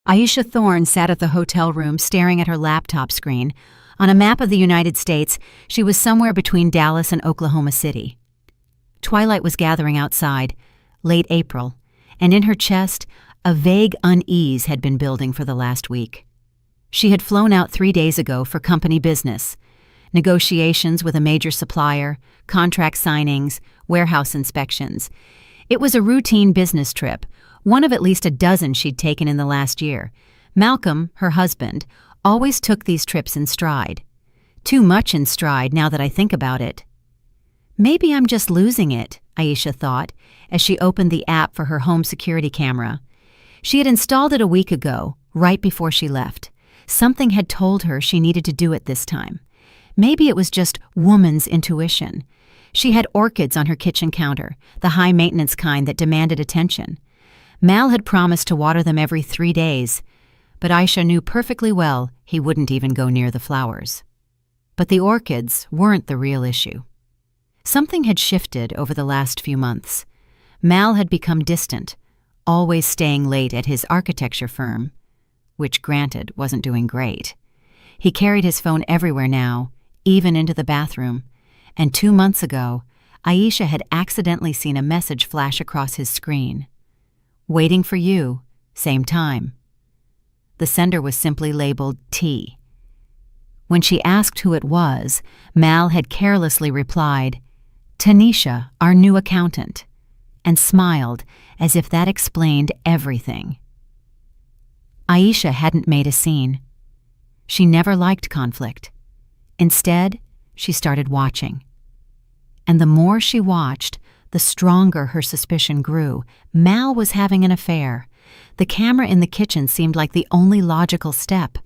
Aisha Thorne sat at the hotel room staring at her laptop screen. On a map of the United States, she was somewhere between Dallas and Oklahoma City. Twilight was gathering outside, late April, and in her chest, a vague unease had been building for the last week. She had flown out 3 days ago for company business, negotiations with a major supplier, contract signings, warehouse inspections. It was a routine business trip, one of at least a dozen she'd taken in the last year. Malcolm, her husband, always took these trips in stride. Too much in stride now that I think about it. Maybe I'm just losing it, Aisha thought, as she opened the app for her home security camera. She had installed it a week ago, right before she left. Something had told her she needed to do it this time. Maybe it was just woman's intuition. She had orchids on her kitchen counter, the high-maintenance kind that demanded attention. Mal had promised to water them every 3 days, but Aisha knew perfectly well he wouldn't even go near the flowers. But the orchids weren't the real issue. Something had shifted over the last few months. Mal had become distant, always staying late at his architecture firm, which granted wasn't doing great. He carried his phone everywhere now, even into the bathroom, and 2 months ago, Aisha had accidentally seen a message flash across his screen. Waiting for you, same time. The sender was simply labeled T. When she asked who it was, Mal had carelessly replied, "Tanisha, our new accountant," and smiled as if that explained everything. Aisha hadn't made a scene. She never liked conflict. Instead, she started watching. And the more she watched, the stronger her suspicion grew. Mal was having an affair. The camera in the kitchen seemed like the only logical step.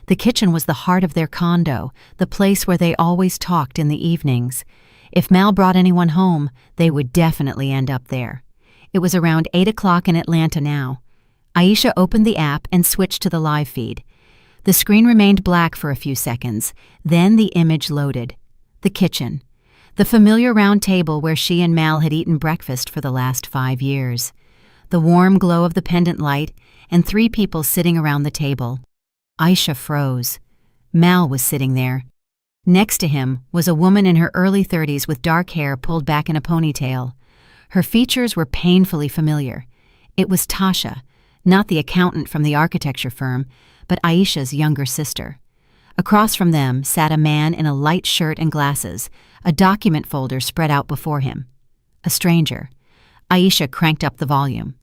The kitchen was the heart of their condo, the place where they always talked in the evenings. If Mal brought anyone home, they would definitely end up there. It was around 8 o'clock in Atlanta now. Aisha opened the app and switched to the live feed. The screen remained black for a few seconds. Then the image loaded. The kitchen. The familiar round table where she and Mal had eaten breakfast for the last 5 years. The warm glow of the pendant light and 3 people sitting around the table. Aisha froze. Mal was sitting there. Next to him was a woman in her early 30s with dark hair pulled back in a ponytail. Her features were painfully familiar. It was Tasha, not the accountant from the architecture firm, but Aisha's younger sister. Across from them sat a man in a light shirt and glasses, a document folder spread out before him. A stranger. Aisha cranked up the volume.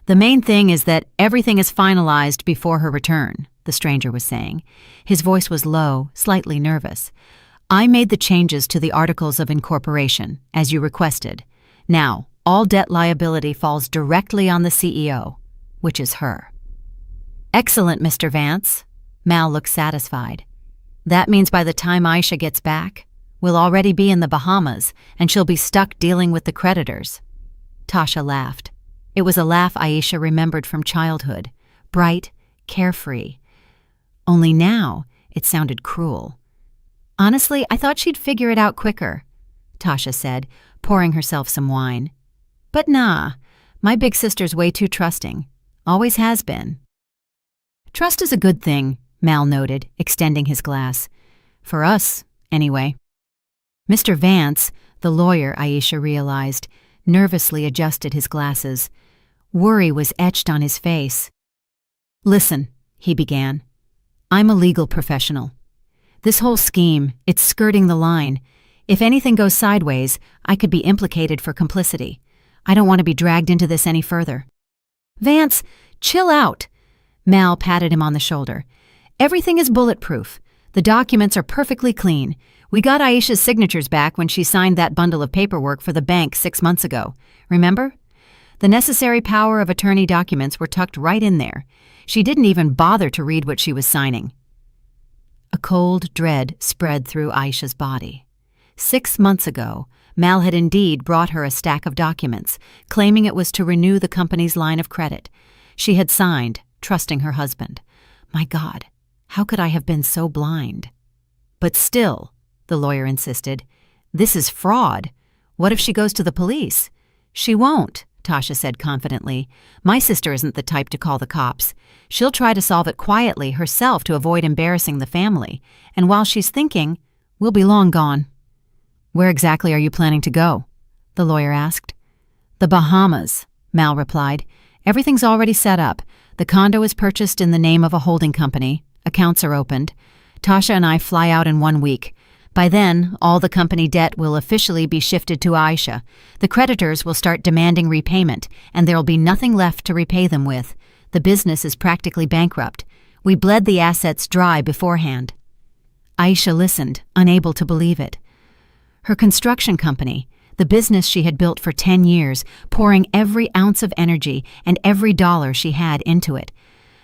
"The main thing is that everything is finalized before her return," the stranger was saying. His voice was low, slightly nervous. "I made the changes to the Articles of Incorporation, as you requested. Now, all debt liability falls directly on the CEO, which is her." "Excellent, Mr. Vance." Mal looked satisfied. "That means by the time Aisha gets back, we'll already be in the Bahamas, and she'll be stuck dealing with the creditors." Tasha laughed. It was a laugh Aisha remembered from childhood, bright, carefree. Only now it sounded cruel. "Honestly, I thought she'd figure it out quicker," Tasha said, pouring herself some wine. "But nah, my big sister's way too trusting. Always has been." "Trust is a good thing," Mal noted, extending his glass. "For us, anyway." Mr. Vance, the lawyer, Aisha realized, nervously adjusted his glasses. Worry was etched on his face. "Listen," he began. "I'm a legal professional. This whole scheme, it's skirting the line. If anything goes sideways, I could be implicated for complicity. I don't want to be dragged into this any further." "Vance, chill out." Mal patted him on the shoulder. "Everything is bulletproof. The documents are perfectly clean. We got Aisha's signatures back when she signed that bundle of paperwork for the bank 6 months ago. Remember? The necessary power of attorney documents were tucked right in there. She didn't even bother to read what she was signing." A cold dread spread through Aisha's body. 6 months ago, Mal had indeed brought her a stack of documents, claiming it was to renew the company's line of credit. She had signed, trusting her husband. My God, how could I have been so blind? "But still," the lawyer insisted, "this is fraud. What if she goes to the police?" "She won't," Tasha said confidently. "My sister isn't the type to call the cops. She'll try to solve it quietly herself to avoid embarrassing the family, and while she's thinking, we'll be long gone." "Where exactly are you planning to go?" the lawyer asked. "The Bahamas," Mal replied. "Everything's already set up. The condo is purchased in the name of a holding company. Accounts are opened. Tasha and I fly out in 1 week. By then, all the company debt will officially be shifted to Aisha. The creditors will start demanding repayment, and there'll be nothing left to repay them with. The business is practically bankrupt. We bled the assets dry beforehand." Aisha listened, unable to believe it. Her construction company, the business she had built for 10 years, pouring every ounce of energy and every dollar she had into it.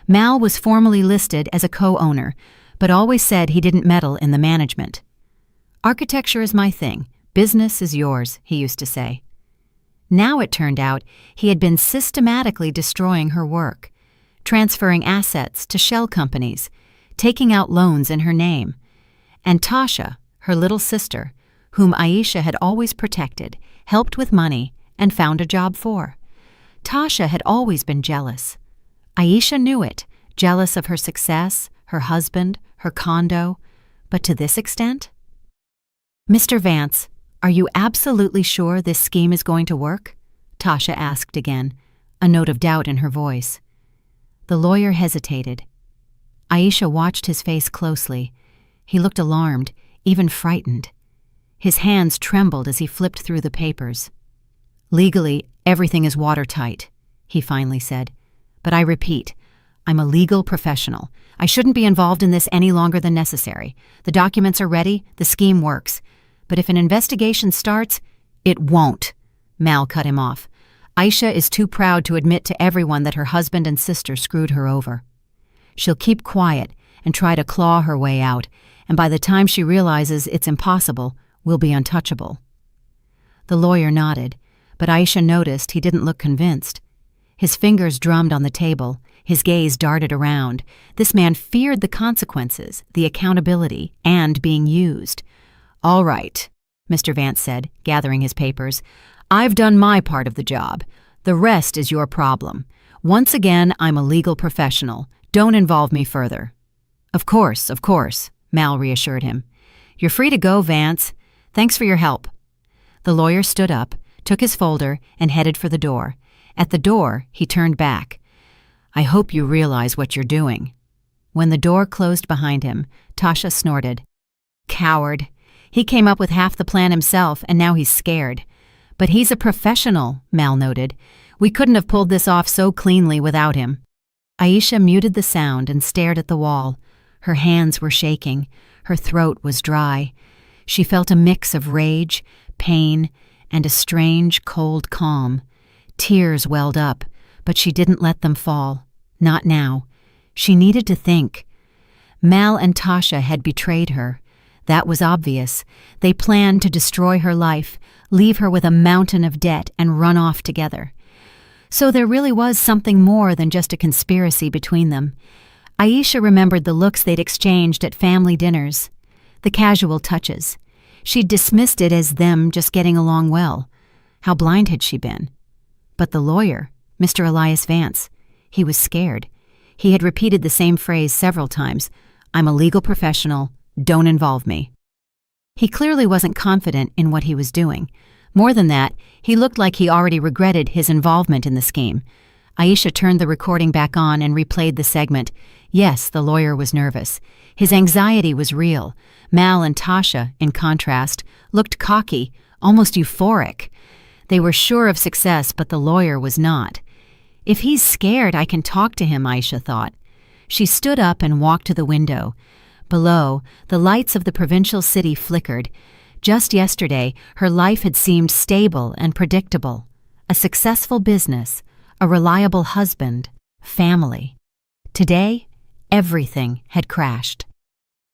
Mal was formally listed as a co-owner, but always said he didn't meddle in the management. "Architecture is my thing. Business is yours," he used to say. Now it turned out he had been systematically destroying her work, transferring assets to shell companies, taking out loans in her name. And Tasha, her little sister, whom Aisha had always protected, helped with money, and found a job for. Tasha had always been jealous. Aisha knew it, jealous of her success, her husband, her condo, but to this extent? "Mr. Vance, are you absolutely sure this scheme is going to work?" Tasha asked again, a note of doubt in her voice. The lawyer hesitated. Aisha watched his face closely. He looked alarmed, even frightened. His hands trembled as he flipped through the papers. "Legally, everything is watertight," he finally said. "But I repeat, I'm a legal professional. I shouldn't be involved in this any longer than necessary. The documents are ready, the scheme works. But if an investigation starts, it won't." Mal cut him off. "Aisha is too proud to admit to everyone that her husband and sister screwed her over. She'll keep quiet and try to claw her way out, and by the time she realizes it's impossible, we'll be untouchable." The lawyer nodded, but Aisha noticed he didn't look convinced. His fingers drummed on the table, his gaze darted around. This man feared the consequences, the accountability, and being used. "All right," Mr. Vance said, gathering his papers. "I've done my part of the job. The rest is your problem. Once again, I'm a legal professional. Don't involve me further." Of course," Mal reassured him. "You're free to go, Vance. Thanks for your help." The lawyer stood up, took his folder, and headed for the door. At the door, he turned back. "I hope you realize what you're doing." When the door closed behind him, Tasha snorted. "Coward. He came up with half the plan himself, and now he's scared. But he's a professional," Mal noted. "We couldn't have pulled this off so cleanly without him." Aisha muted the sound and stared at the wall. Her hands were shaking. Her throat was dry. She felt a mix of rage, pain, and a strange, cold calm. Tears welled up, but she didn't let them fall. Not now. She needed to think. Mal and Tasha had betrayed her. That was obvious. They planned to destroy her life, leave her with a mountain of debt, and run off together. So there really was something more than just a conspiracy between them. Aisha remembered the looks they'd exchanged at family dinners, the casual touches. She'd dismissed it as them just getting along well. How blind had she been? But the lawyer, Mr. Elias Vance, he was scared. He had repeated the same phrase several times. "I'm a legal professional. Don't involve me." He clearly wasn't confident in what he was doing. More than that, he looked like he already regretted his involvement in the scheme. Aisha turned the recording back on and replayed the segment. Yes, the lawyer was nervous. His anxiety was real. Mal and Tasha, in contrast, looked cocky, almost euphoric. They were sure of success, but the lawyer was not. If he's scared, I can talk to him, Aisha thought. She stood up and walked to the window. Below, the lights of the provincial city flickered. Just yesterday, her life had seemed stable and predictable. A successful business, a reliable husband, family. Today, everything had crashed.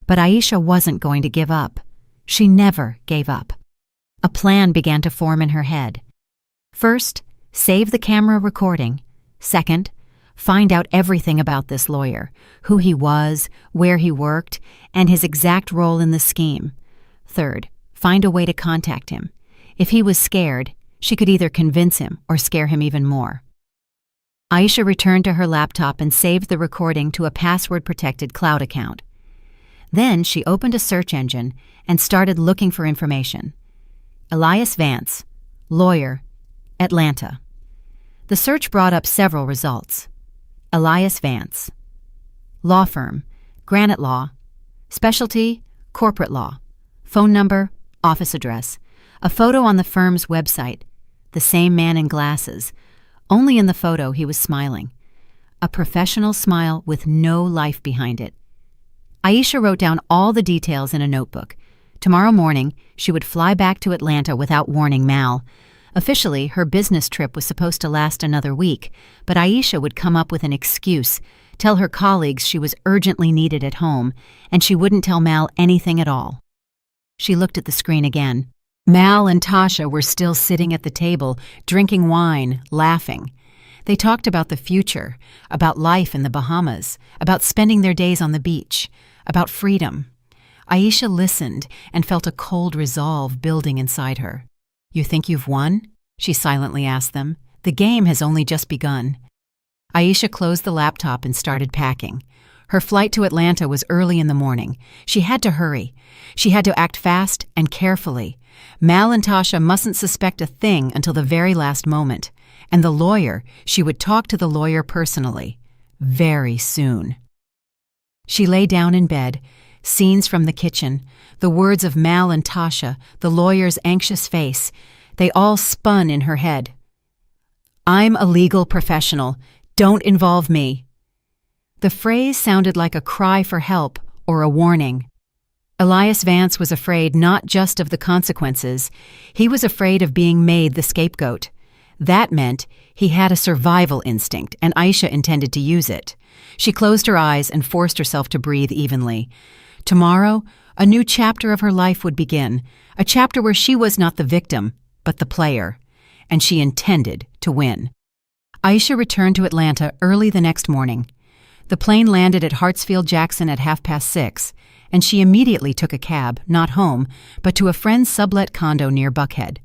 But Aisha wasn't going to give up. She never gave up. A plan began to form in her head. First, save the camera recording. Second, find out everything about this lawyer, who he was, where he worked, and his exact role in the scheme. Third, find a way to contact him. If he was scared, She could either convince him or scare him even more. Aisha returned to her laptop and saved the recording to a password-protected cloud account. Then she opened a search engine and started looking for information. Elias Vance, lawyer, Atlanta. The search brought up several results. Elias Vance. Law firm, Granite Law. Specialty, corporate law. Phone number, office address. A photo on the firm's website. The same man in glasses. Only in the photo he was smiling. A professional smile with no life behind it. Aisha wrote down all the details in a notebook. Tomorrow morning, she would fly back to Atlanta without warning Mal. Officially, her business trip was supposed to last another week, but Aisha would come up with an excuse, tell her colleagues she was urgently needed at home, and she wouldn't tell Mal anything at all. She looked at the screen again. Mal and Tasha were still sitting at the table, drinking wine, laughing. They talked about the future, about life in the Bahamas, about spending their days on the beach, about freedom. Aisha listened and felt a cold resolve building inside her. "You think you've won?" she silently asked them. "The game has only just begun." Aisha closed the laptop and started packing. Her flight to Atlanta was early in the morning. She had to hurry. She had to act fast and carefully. Mal and Tasha mustn't suspect a thing until the very last moment. And the lawyer, she would talk to the lawyer personally. Very soon. She lay down in bed, scenes from the kitchen, the words of Mal and Tasha, the lawyer's anxious face. They all spun in her head. "I'm a legal professional. Don't involve me." The phrase sounded like a cry for help or a warning. Elias Vance was afraid not just of the consequences. He was afraid of being made the scapegoat. That meant he had a survival instinct, and Aisha intended to use it. She closed her eyes and forced herself to breathe evenly. Tomorrow, a new chapter of her life would begin, a chapter where she was not the victim, but the player, and she intended to win. Aisha returned to Atlanta early the next morning. The plane landed at Hartsfield-Jackson at 6:30, and she immediately took a cab, not home, but to a friend's sublet condo near Buckhead.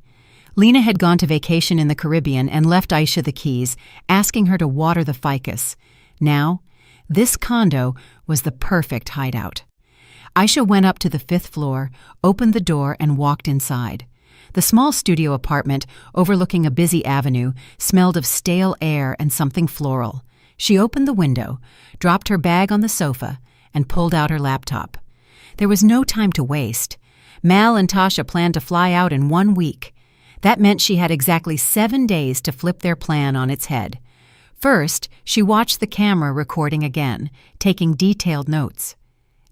Lena had gone to vacation in the Caribbean and left Aisha the keys, asking her to water the ficus. Now, this condo was the perfect hideout. Aisha went up to the 5th floor, opened the door, and walked inside. The small studio apartment, overlooking a busy avenue, smelled of stale air and something floral. She opened the window, dropped her bag on the sofa, and pulled out her laptop. There was no time to waste. Mal and Tasha planned to fly out in 1 week. That meant she had exactly 7 days to flip their plan on its head. First, she watched the camera recording again, taking detailed notes.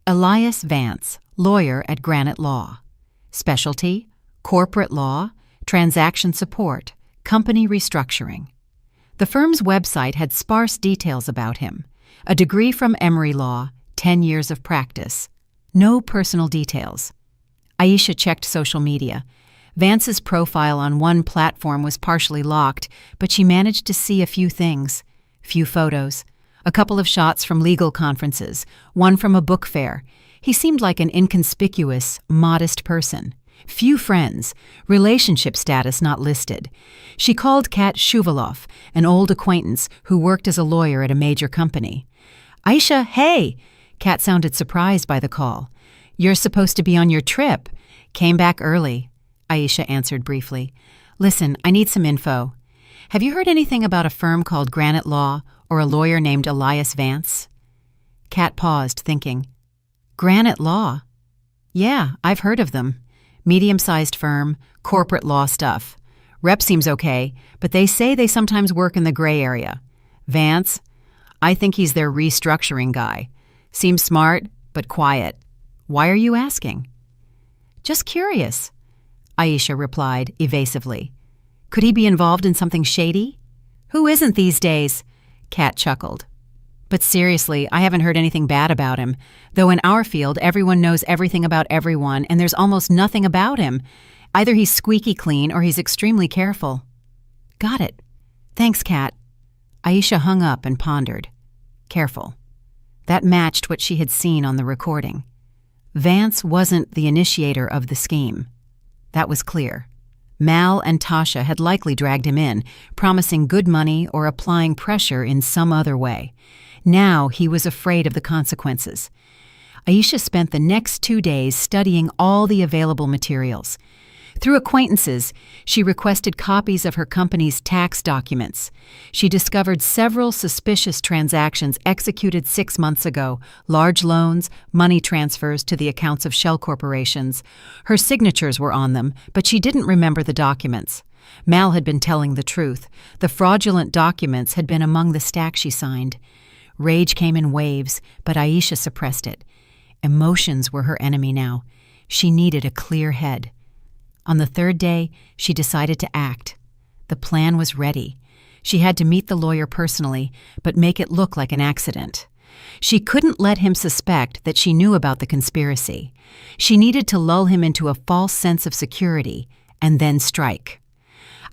Elias Vance, lawyer at Granite Law. Specialty, corporate law, transaction support, company restructuring. The firm's website had sparse details about him. A degree from Emory Law, 10 years of practice. No personal details. Aisha checked social media. Vance's profile on one platform was partially locked, but she managed to see a few things. Few photos. A couple of shots from legal conferences, one from a book fair. He seemed like an inconspicuous, modest person. Few friends, relationship status not listed. She called Kat Shuvaloff, an old acquaintance who worked as a lawyer at a major company. "Aisha, hey!" Kat sounded surprised by the call. "You're supposed to be on your trip." "Came back early," Aisha answered briefly. "Listen, I need some info. Have you heard anything about a firm called Granite Law or a lawyer named Elias Vance?" Kat paused, thinking. "Granite Law? Yeah, I've heard of them. Medium-sized firm, corporate law stuff. Rep seems okay, but they say they sometimes work in the gray area. Vance? I think he's their restructuring guy. Seems smart, but quiet. Why are you asking?" "Just curious," Aisha replied evasively. "Could he be involved in something shady?" "Who isn't these days?" Kat chuckled. "But seriously, I haven't heard anything bad about him. Though in our field, everyone knows everything about everyone, and there's almost nothing about him. Either he's squeaky clean or he's extremely careful." "Got it. Thanks, Kat." Aisha hung up and pondered. Careful. That matched what she had seen on the recording. Vance wasn't the initiator of the scheme. That was clear. Mal and Tasha had likely dragged him in, promising good money or applying pressure in some other way. Now he was afraid of the consequences. Aisha spent the next 2 days studying all the available materials. Through acquaintances, she requested copies of her company's tax documents. She discovered several suspicious transactions executed 6 months ago, large loans, money transfers to the accounts of shell corporations. Her signatures were on them, but she didn't remember the documents. Mal had been telling the truth. The fraudulent documents had been among the stack she signed. Rage came in waves, but Aisha suppressed it. Emotions were her enemy now. She needed a clear head. On the 3rd day, she decided to act. The plan was ready. She had to meet the lawyer personally, but make it look like an accident. She couldn't let him suspect that she knew about the conspiracy. She needed to lull him into a false sense of security, and then strike.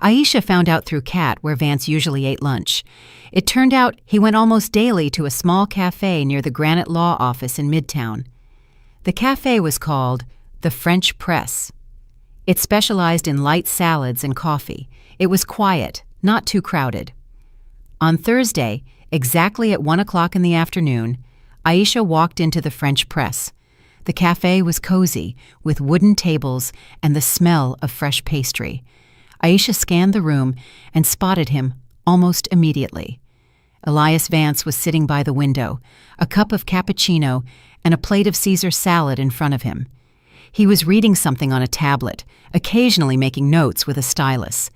Aisha found out through Kat where Vance usually ate lunch. It turned out he went almost daily to a small cafe near the Granite Law Office in Midtown. The cafe was called the French Press. It specialized in light salads and coffee. It was quiet, not too crowded. On Thursday, exactly at 1 o'clock in the afternoon, Aisha walked into the French Press. The cafe was cozy, with wooden tables and the smell of fresh pastry. Aisha scanned the room and spotted him almost immediately. Elias Vance was sitting by the window, a cup of cappuccino and a plate of Caesar salad in front of him. He was reading something on a tablet, occasionally making notes with a stylus.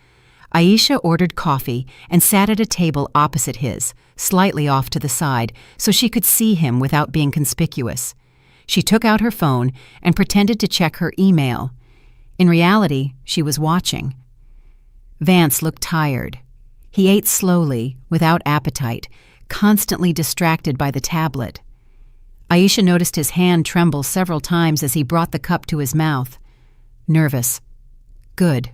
Aisha ordered coffee and sat at a table opposite his, slightly off to the side, so she could see him without being conspicuous. She took out her phone and pretended to check her email. In reality, she was watching. Vance looked tired. He ate slowly, without appetite, constantly distracted by the tablet. Aisha noticed his hand tremble several times as he brought the cup to his mouth. Nervous. Good.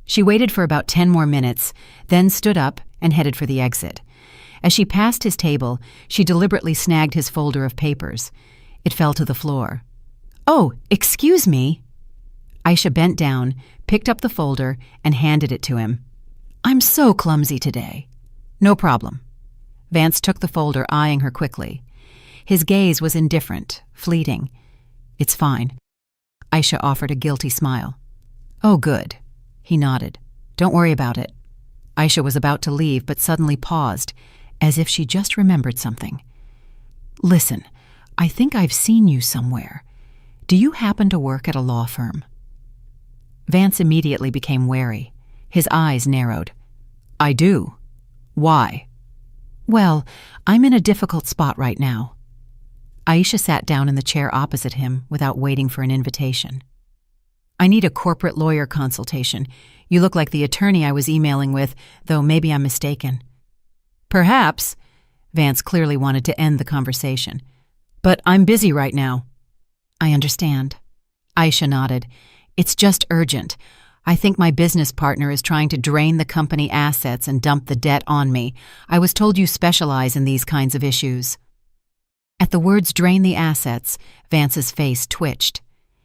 She waited for about 10 more minutes, then stood up and headed for the exit. As she passed his table, she deliberately snagged his folder of papers. It fell to the floor. "Oh, excuse me." Aisha bent down, picked up the folder, and handed it to him. "I'm so clumsy today." "No problem." Vance took the folder, eyeing her quickly. His gaze was indifferent, fleeting. "It's fine." Aisha offered a guilty smile. "Oh, good." He nodded. "Don't worry about it." Aisha was about to leave, but suddenly paused, as if she just remembered something. "Listen, I think I've seen you somewhere. Do you happen to work at a law firm?" Vance immediately became wary. His eyes narrowed. "I do. Why?" "Well, I'm in a difficult spot right now." Aisha sat down in the chair opposite him without waiting for an invitation. "I need a corporate lawyer consultation. You look like the attorney I was emailing with, though maybe I'm mistaken." "Perhaps." Vance clearly wanted to end the conversation. "But I'm busy right now." "I understand." Aisha nodded. "It's just urgent. I think my business partner is trying to drain the company assets and dump the debt on me. I was told you specialize in these kinds of issues." At the words "drain the assets," Vance's face twitched.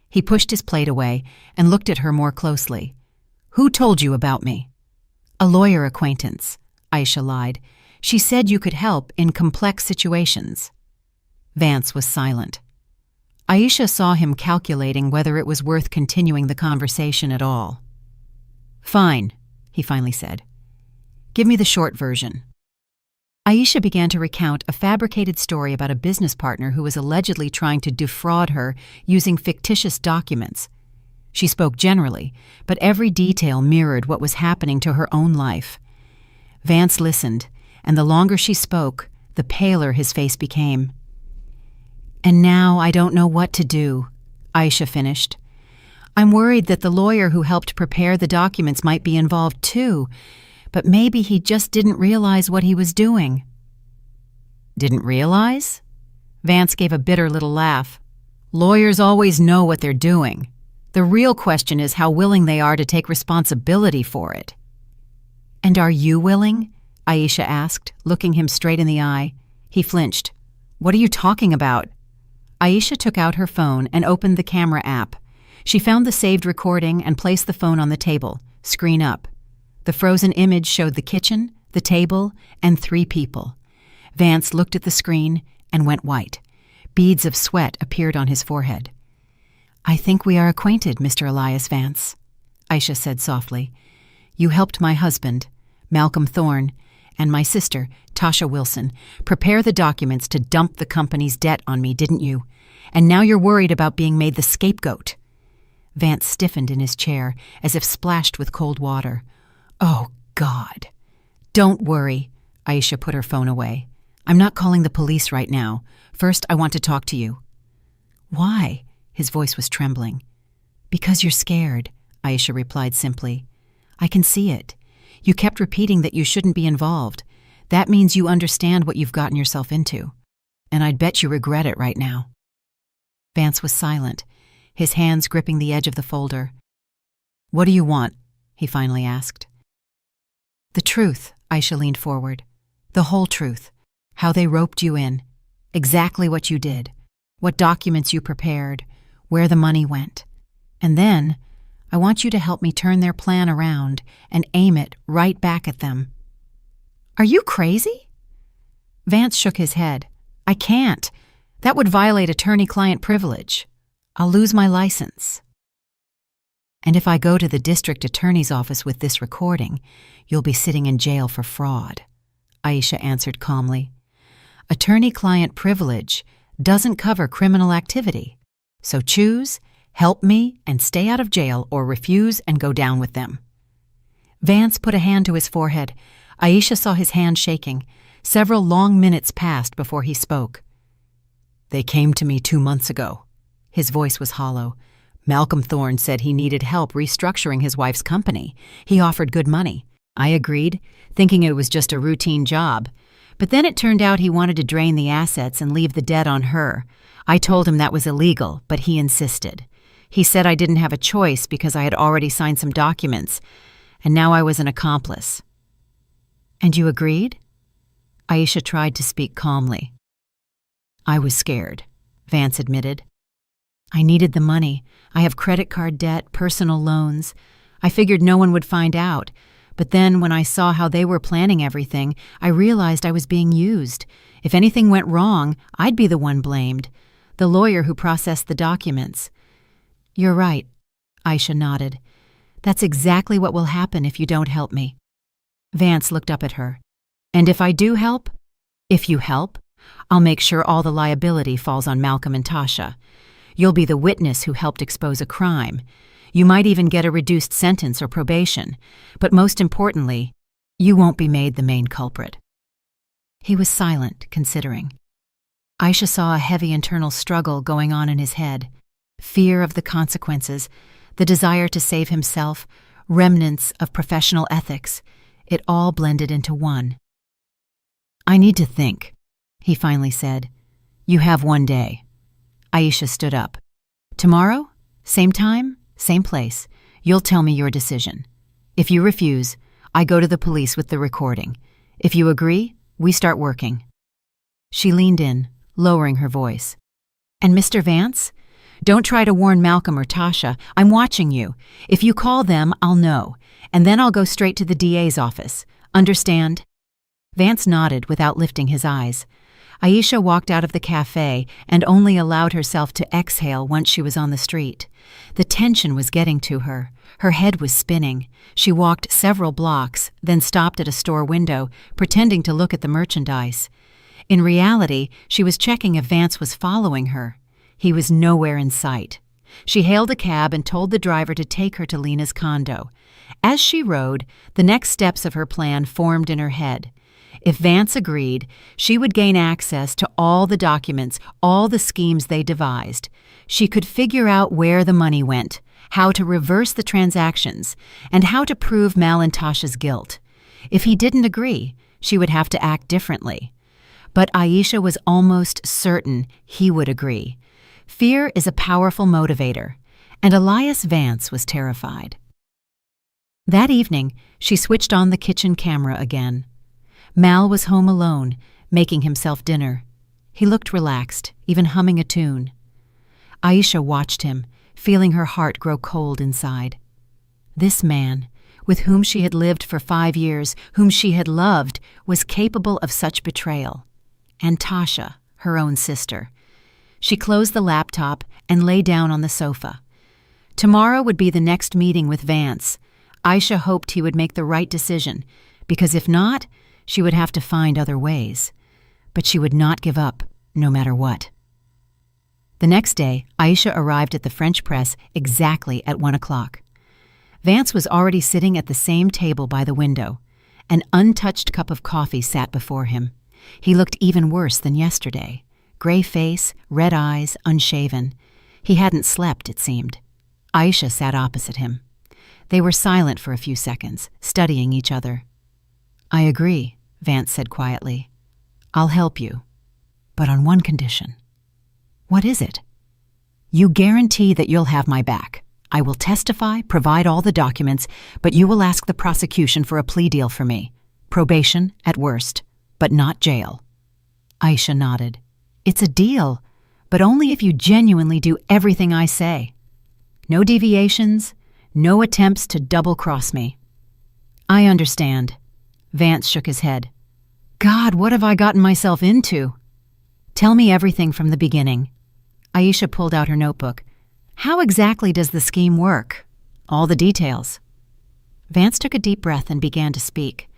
He pushed his plate away and looked at her more closely. "Who told you about me?" "A lawyer acquaintance," Aisha lied. "She said you could help in complex situations." Vance was silent. Aisha saw him calculating whether it was worth continuing the conversation at all. "Fine," he finally said. "Give me the short version." Aisha began to recount a fabricated story about a business partner who was allegedly trying to defraud her using fictitious documents. She spoke generally, but every detail mirrored what was happening to her own life. Vance listened, and the longer she spoke, the paler his face became. "And now I don't know what to do," Aisha finished. "I'm worried that the lawyer who helped prepare the documents might be involved too, but maybe he just didn't realize what he was doing." "Didn't realize?" Vance gave a bitter little laugh. "Lawyers always know what they're doing. The real question is how willing they are to take responsibility for it." "And are you willing?" Aisha asked, looking him straight in the eye. He flinched. "What are you talking about?" Aisha took out her phone and opened the camera app. She found the saved recording and placed the phone on the table, screen up. The frozen image showed the kitchen, the table, and 3 people. Vance looked at the screen and went white. Beads of sweat appeared on his forehead. "I think we are acquainted, Mr. Elias Vance," Aisha said softly. "You helped my husband, Malcolm Thorne, and my sister, Tasha Wilson, prepare the documents to dump the company's debt on me, didn't you? And now you're worried about being made the scapegoat." Vance stiffened in his chair, as if splashed with cold water. "Oh, God." "Don't worry," Aisha put her phone away. "I'm not calling the police right now. First, I want to talk to you." "Why?" His voice was trembling. "Because you're scared," Aisha replied simply. "I can see it. You kept repeating that you shouldn't be involved. That means you understand what you've gotten yourself into. And I'd bet you regret it right now." Vance was silent, his hands gripping the edge of the folder. "What do you want?" he finally asked. "The truth," Aisha leaned forward. "The whole truth. How they roped you in. Exactly what you did. What documents you prepared. Where the money went. And then, I want you to help me turn their plan around and aim it right back at them." "Are you crazy?" Vance shook his head. "I can't. That would violate attorney-client privilege. I'll lose my license." "And if I go to the district attorney's office with this recording, you'll be sitting in jail for fraud," Aisha answered calmly. "Attorney-client privilege doesn't cover criminal activity. So choose, help me, and stay out of jail, or refuse and go down with them." Vance put a hand to his forehead. Aisha saw his hand shaking. Several long minutes passed before he spoke. "They came to me 2 months ago." His voice was hollow. "Malcolm Thorne said he needed help restructuring his wife's company. He offered good money. I agreed, thinking it was just a routine job. But then it turned out he wanted to drain the assets and leave the debt on her. I told him that was illegal, but he insisted. He said I didn't have a choice because I had already signed some documents, and now I was an accomplice." "And you agreed?" Aisha tried to speak calmly. "I was scared," Vance admitted. "I needed the money. I have credit card debt, personal loans. I figured no one would find out. But then when I saw how they were planning everything, I realized I was being used. If anything went wrong, I'd be the one blamed. The lawyer who processed the documents." "You're right," Aisha nodded. "That's exactly what will happen if you don't help me." Vance looked up at her. "And if I do help? If you help, I'll make sure all the liability falls on Malcolm and Tasha. You'll be the witness who helped expose a crime. You might even get a reduced sentence or probation. But most importantly, you won't be made the main culprit." He was silent, considering. Aisha saw a heavy internal struggle going on in his head. Fear of the consequences, the desire to save himself, remnants of professional ethics. It all blended into one. "I need to think," he finally said. "You have 1 day." Aisha stood up. "Tomorrow? Same time? Same place. You'll tell me your decision. If you refuse, I go to the police with the recording. If you agree, we start working." She leaned in, lowering her voice. "And Mr. Vance? Don't try to warn Malcolm or Tasha. I'm watching you. If you call them, I'll know. And then I'll go straight to the DA's office. Understand?" Vance nodded without lifting his eyes. Aisha walked out of the cafe and only allowed herself to exhale once she was on the street. The tension was getting to her. Her head was spinning. She walked several blocks, then stopped at a store window, pretending to look at the merchandise. In reality, she was checking if Vance was following her. He was nowhere in sight. She hailed a cab and told the driver to take her to Lena's condo. As she rode, the next steps of her plan formed in her head. If Vance agreed, she would gain access to all the documents, all the schemes they devised. She could figure out where the money went, how to reverse the transactions, and how to prove Mal and Tasha's guilt. If he didn't agree, she would have to act differently. But Aisha was almost certain he would agree. Fear is a powerful motivator, and Elias Vance was terrified. That evening, she switched on the kitchen camera again. Mal was home alone, making himself dinner. He looked relaxed, even humming a tune. Aisha watched him, feeling her heart grow cold inside. This man, with whom she had lived for 5 years, whom she had loved, was capable of such betrayal. And Tasha, her own sister. She closed the laptop and lay down on the sofa. Tomorrow would be the next meeting with Vance. Aisha hoped he would make the right decision, because if not, she would have to find other ways. But she would not give up, no matter what. The next day, Aisha arrived at the French press exactly at 1 o'clock. Vance was already sitting at the same table by the window. An untouched cup of coffee sat before him. He looked even worse than yesterday. Gray face, red eyes, unshaven. He hadn't slept, it seemed. Aisha sat opposite him. They were silent for a few seconds, studying each other. "I agree," Vance said quietly. "I'll help you, but on one condition." "What is it?" "You guarantee that you'll have my back. I will testify, provide all the documents, but you will ask the prosecution for a plea deal for me. Probation, at worst, but not jail." Aisha nodded. "It's a deal, but only if you genuinely do everything I say. No deviations, no attempts to double-cross me." "I understand." Vance shook his head. "God, what have I gotten myself into?" "Tell me everything from the beginning." Aisha pulled out her notebook. "How exactly does the scheme work? All the details." Vance took a deep breath and began to speak.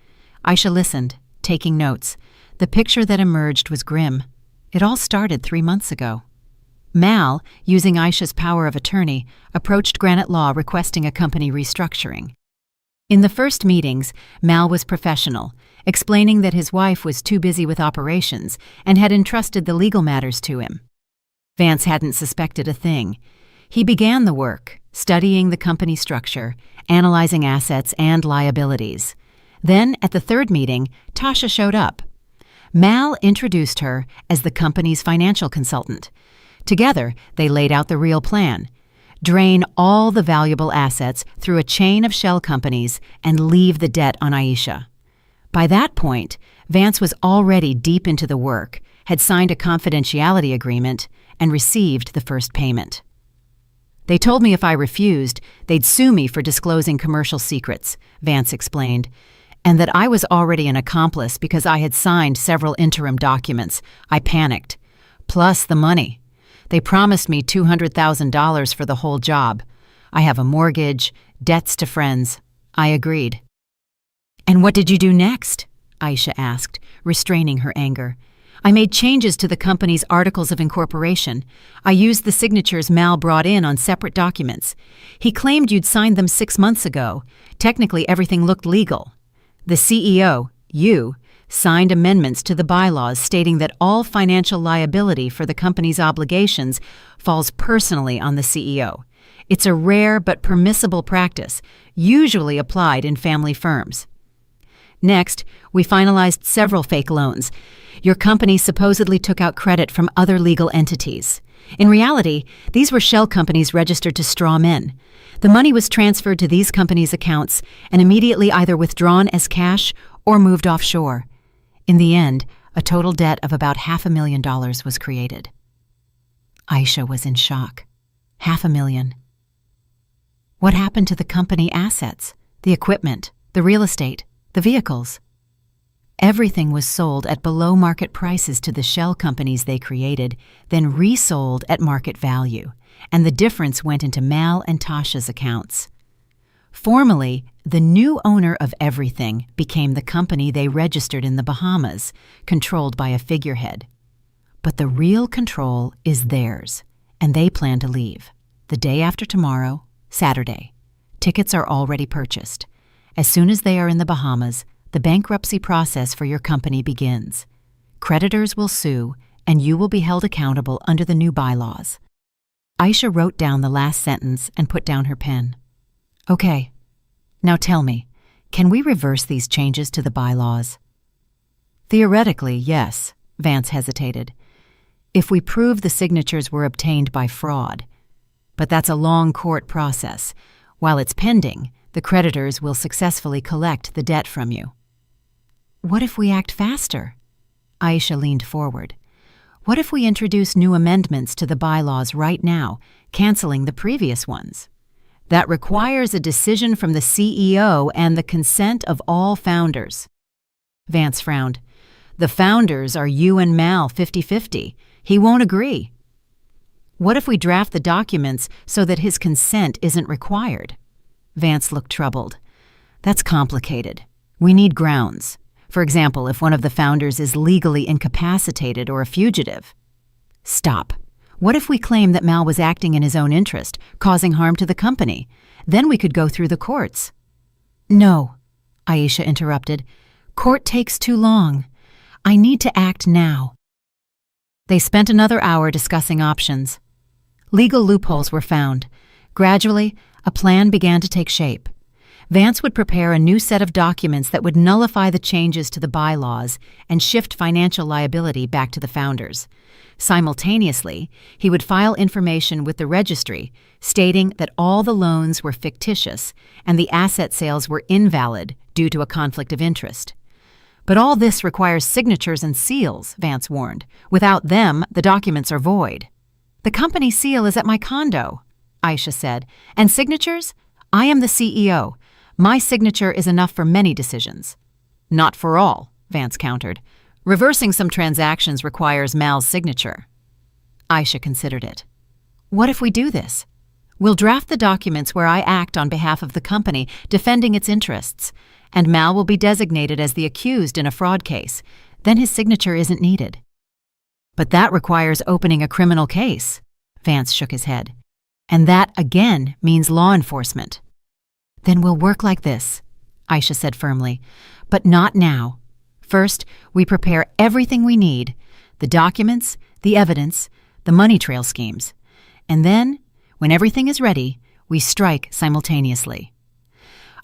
Aisha listened, taking notes. The picture that emerged was grim. It all started 3 months ago. Mal, using Aisha's power of attorney, approached Granite Law requesting a company restructuring. In the first meetings, Mal was professional, explaining that his wife was too busy with operations and had entrusted the legal matters to him. Vance hadn't suspected a thing. He began the work, studying the company structure, analyzing assets and liabilities. Then, at the third meeting, Tasha showed up. Mal introduced her as the company's financial consultant. Together, they laid out the real plan: drain all the valuable assets through a chain of shell companies and leave the debt on Aisha. By that point, Vance was already deep into the work, had signed a confidentiality agreement, and received the first payment. "They told me if I refused, they'd sue me for disclosing commercial secrets," Vance explained, "and that I was already an accomplice because I had signed several interim documents. I panicked. Plus the money. They promised me $200,000 for the whole job. I have a mortgage, debts to friends. I agreed." "And what did you do next?" Aisha asked, restraining her anger. "I made changes to the company's articles of incorporation. I used the signatures Mal brought in on separate documents. He claimed you'd signed them 6 months ago. Technically, everything looked legal. The CEO, you, signed amendments to the bylaws stating that all financial liability for the company's obligations falls personally on the CEO. It's a rare but permissible practice, usually applied in family firms. Next, we finalized several fake loans. Your company supposedly took out credit from other legal entities. In reality, these were shell companies registered to straw men. The money was transferred to these companies' accounts and immediately either withdrawn as cash or moved offshore. In the end, a total debt of about $500,000 was created." Aisha was in shock. $500,000. What happened to the company assets, the equipment, the real estate, the vehicles? Everything was sold at below-market prices to the shell companies they created, then resold at market value, and the difference went into Mal and Tasha's accounts. Formally, the new owner of everything became the company they registered in the Bahamas, controlled by a figurehead. But the real control is theirs, and they plan to leave. The day after tomorrow, Saturday. Tickets are already purchased. As soon as they are in the Bahamas, the bankruptcy process for your company begins. Creditors will sue, and you will be held accountable under the new bylaws. Aisha wrote down the last sentence and put down her pen. "Okay. Now tell me, can we reverse these changes to the bylaws?" "Theoretically, yes," Vance hesitated. "If we prove the signatures were obtained by fraud. But that's a long court process. While it's pending, the creditors will successfully collect the debt from you." "What if we act faster?" Aisha leaned forward. What if we introduce new amendments to the bylaws right now, canceling the previous ones? That requires a decision from the CEO and the consent of all founders. Vance frowned. The founders are you and Mal 50-50. He won't agree. What if we draft the documents so that his consent isn't required? Vance looked troubled. That's complicated. We need grounds. For example, if one of the founders is legally incapacitated or a fugitive. Stop. What if we claim that Mal was acting in his own interest, causing harm to the company? Then we could go through the courts. No, Aisha interrupted. Court takes too long. I need to act now. They spent another hour discussing options. Legal loopholes were found. Gradually, a plan began to take shape. Vance would prepare a new set of documents that would nullify the changes to the bylaws and shift financial liability back to the founders. Simultaneously, he would file information with the registry stating that all the loans were fictitious and the asset sales were invalid due to a conflict of interest. But all this requires signatures and seals, Vance warned. Without them, the documents are void. The company seal is at my condo, Aisha said. And signatures? I am the CEO. My signature is enough for many decisions. Not for all, Vance countered. Reversing some transactions requires Mal's signature. Aisha considered it. What if we do this? We'll draft the documents where I act on behalf of the company, defending its interests, and Mal will be designated as the accused in a fraud case. Then his signature isn't needed. But that requires opening a criminal case. Vance shook his head. And that, again, means law enforcement. Then we'll work like this, Aisha said firmly. But not now. First, we prepare everything we need, the documents, the evidence, the money trail schemes. And then, when everything is ready, we strike simultaneously.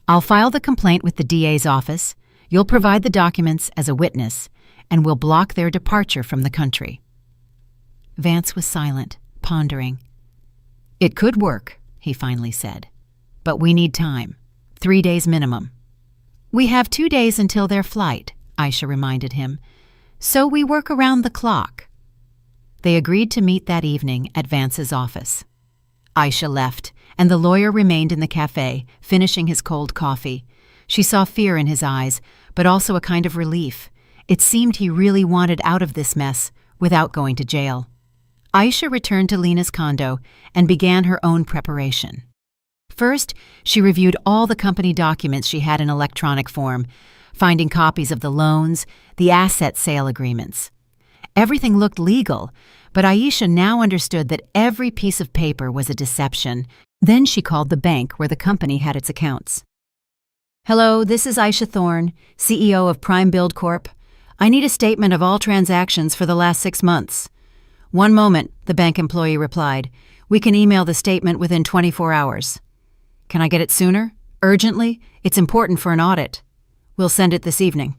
I'll file the complaint with the DA's office, you'll provide the documents as a witness, and we'll block their departure from the country. Vance was silent, pondering. It could work, he finally said. But we need time. 3 days minimum. We have 2 days until their flight, Aisha reminded him. So we work around the clock. They agreed to meet that evening at Vance's office. Aisha left, and the lawyer remained in the cafe, finishing his cold coffee. She saw fear in his eyes, but also a kind of relief. It seemed he really wanted out of this mess without going to jail. Aisha returned to Lena's condo and began her own preparation. First, she reviewed all the company documents she had in electronic form, finding copies of the loans, the asset sale agreements. Everything looked legal, but Aisha now understood that every piece of paper was a deception. Then she called the bank where the company had its accounts. Hello, this is Aisha Thorne, CEO of Prime Build Corp. I need a statement of all transactions for the last 6 months. 1 moment, the bank employee replied. We can email the statement within 24 hours. Can I get it sooner? Urgently? It's important for an audit. We'll send it this evening.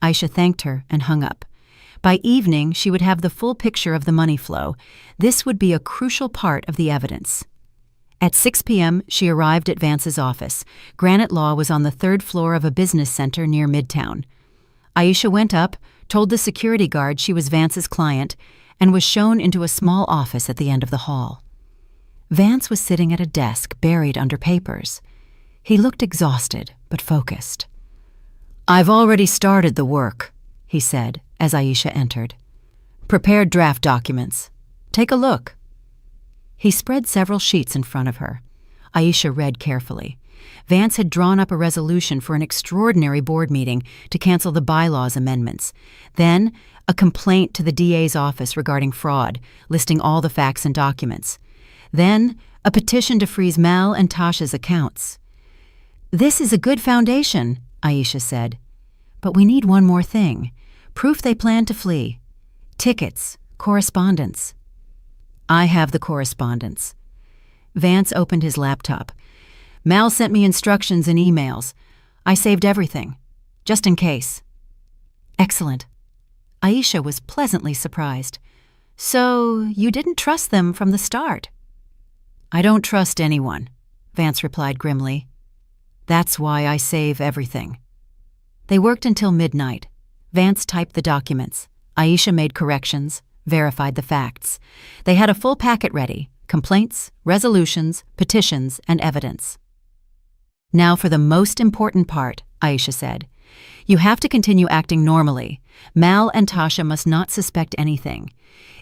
Aisha thanked her and hung up. By evening, she would have the full picture of the money flow. This would be a crucial part of the evidence. At 6 p.m., she arrived at Vance's office. Granite Law was on the 3rd floor of a business center near Midtown. Aisha went up, told the security guard she was Vance's client, and was shown into a small office at the end of the hall. Vance was sitting at a desk buried under papers. He looked exhausted, but focused. I've already started the work, he said as Aisha entered. Prepared draft documents. Take a look. He spread several sheets in front of her. Aisha read carefully. Vance had drawn up a resolution for an extraordinary board meeting to cancel the bylaws amendments. Then, a complaint to the DA's office regarding fraud, listing all the facts and documents. Then, a petition to freeze Mal and Tasha's accounts. This is a good foundation, Aisha said. But we need one more thing. Proof they plan to flee. Tickets, correspondence. I have the correspondence. Vance opened his laptop. Mal sent me instructions and emails. I saved everything, just in case. Excellent. Aisha was pleasantly surprised. So, you didn't trust them from the start? I don't trust anyone, Vance replied grimly. That's why I save everything. They worked until midnight. Vance typed the documents. Aisha made corrections, verified the facts. They had a full packet ready: complaints, resolutions, petitions, and evidence. "Now for the most important part," Aisha said. "You have to continue acting normally. Mal and Tasha must not suspect anything.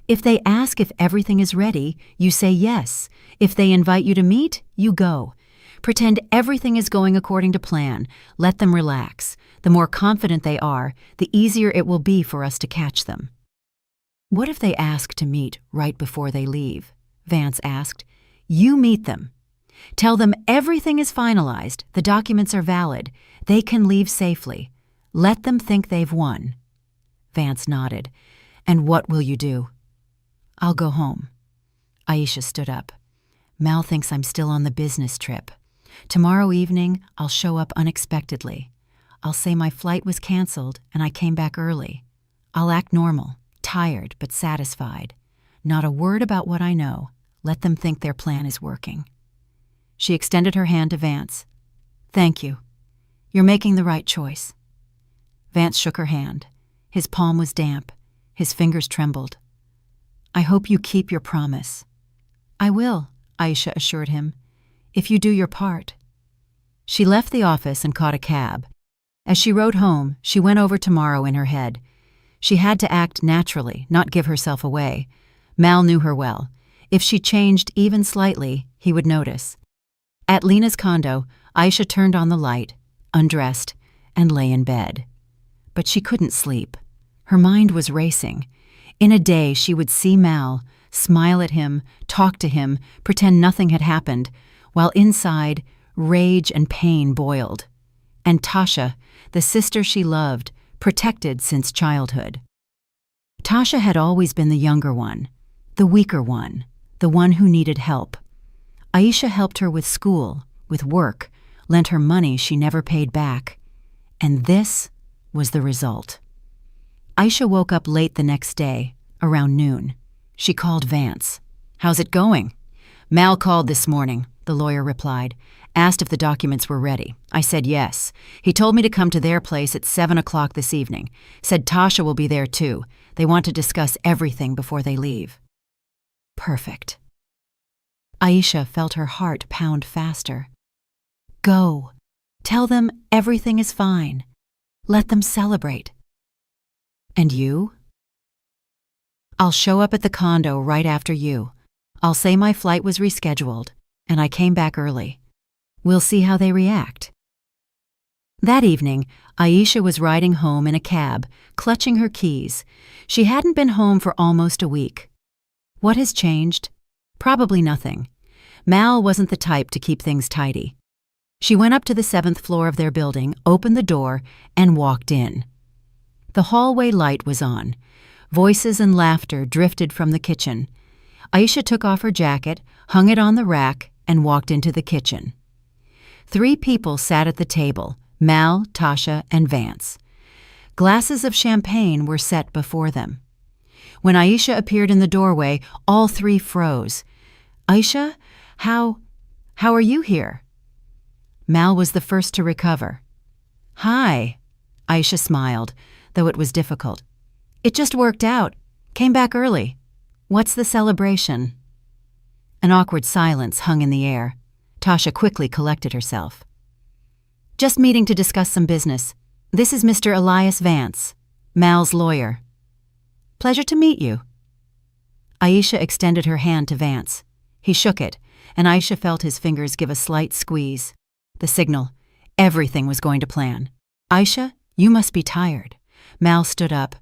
If they ask if everything is ready, you say yes. If they invite you to meet, you go. Pretend everything is going according to plan. Let them relax. The more confident they are, the easier it will be for us to catch them." "What if they ask to meet right before they leave?" Vance asked. "You meet them. Tell them everything is finalized, the documents are valid, they can leave safely. Let them think they've won." Vance nodded. "And what will you do?" "I'll go home." Aisha stood up. "Mal thinks I'm still on the business trip. Tomorrow evening, I'll show up unexpectedly. I'll say my flight was canceled and I came back early. I'll act normal, tired but satisfied. Not a word about what I know. Let them think their plan is working." She extended her hand to Vance. "Thank you. You're making the right choice." Vance shook her hand. His palm was damp. His fingers trembled. "I hope you keep your promise." "I will," Aisha assured him, "if you do your part." She left the office and caught a cab. As she rode home, she went over tomorrow in her head. She had to act naturally, not give herself away. Mal knew her well. If she changed even slightly, he would notice. At Lena's condo, Aisha turned on the light, undressed, and lay in bed. But she couldn't sleep. Her mind was racing. In a day, she would see Mal, smile at him, talk to him, pretend nothing had happened, while inside, rage and pain boiled. And Tasha, the sister she loved, protected since childhood. Tasha had always been the younger one, the weaker one, the one who needed help. Aisha helped her with school, with work, lent her money she never paid back. And this was the result. Aisha woke up late the next day, around noon. She called Vance. "How's it going?" "Mal called this morning," the lawyer replied. "Asked if the documents were ready. I said yes. He told me to come to their place at 7 o'clock this evening. Said Tasha will be there too. They want to discuss everything before they leave." Perfect. Aisha felt her heart pound faster. Go. Tell them everything is fine. Let them celebrate. "And you?" "I'll show up at the condo right after you. I'll say my flight was rescheduled, and I came back early. We'll see how they react." That evening, Aisha was riding home in a cab, clutching her keys. She hadn't been home for almost a week. What has changed? Probably nothing. Mal wasn't the type to keep things tidy. She went up to the 7th floor of their building, opened the door, and walked in. The hallway light was on. Voices and laughter drifted from the kitchen. Aisha took off her jacket, hung it on the rack, and walked into the kitchen. 3 people sat at the table, Mal, Tasha, and Vance. Glasses of champagne were set before them. When Aisha appeared in the doorway, all 3 froze. "Aisha, how are you here?" Mal was the first to recover. "Hi," Aisha smiled, though it was difficult. "It just worked out. Came back early. What's the celebration?" An awkward silence hung in the air. Tasha quickly collected herself. "Just meeting to discuss some business. This is Mr. Elias Vance, Mal's lawyer." "Pleasure to meet you." Aisha extended her hand to Vance. He shook it, and Aisha felt his fingers give a slight squeeze. The signal. Everything was going to plan. "Aisha, you must be tired." Mal stood up.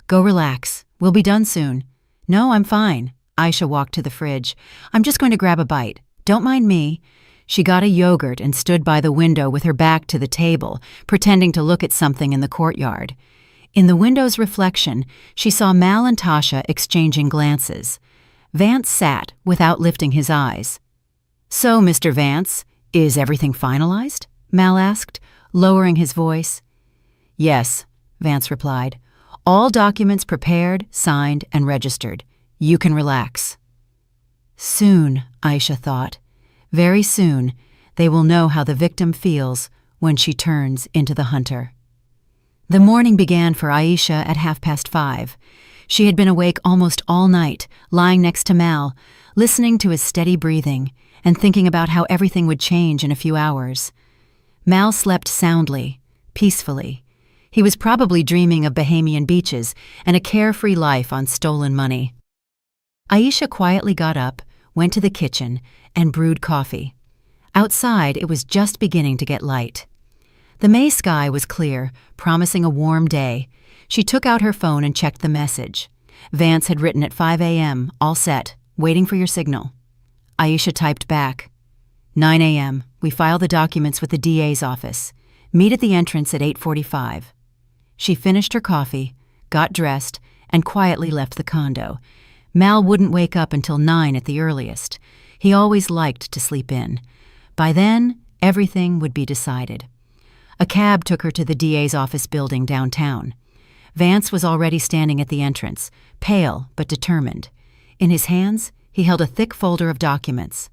"Go relax. We'll be done soon." "No, I'm fine." Aisha walked to the fridge. "I'm just going to grab a bite. Don't mind me." She got a yogurt and stood by the window with her back to the table, pretending to look at something in the courtyard. In the window's reflection, she saw Mal and Tasha exchanging glances. Vance sat without lifting his eyes. "So, Mr. Vance, is everything finalized?" Mal asked, lowering his voice. "Yes," Vance replied. "All documents prepared, signed, and registered. You can relax." Soon, Aisha thought. Very soon, they will know how the victim feels when she turns into the hunter. The morning began for Aisha at 5:30. She had been awake almost all night, lying next to Mal, listening to his steady breathing and thinking about how everything would change in a few hours. Mal slept soundly, peacefully. He was probably dreaming of Bahamian beaches and a carefree life on stolen money. Aisha quietly got up, went to the kitchen, and brewed coffee. Outside, it was just beginning to get light. The May sky was clear, promising a warm day. She took out her phone and checked the message. Vance had written at 5 a.m., all set, waiting for your signal. Aisha typed back, 9 a.m., we file the documents with the DA's office. Meet at the entrance at 8:45. She finished her coffee, got dressed, and quietly left the condo. Mal wouldn't wake up until 9 at the earliest. He always liked to sleep in. By then, everything would be decided. A cab took her to the DA's office building downtown. Vance was already standing at the entrance, pale but determined. In his hands, he held a thick folder of documents.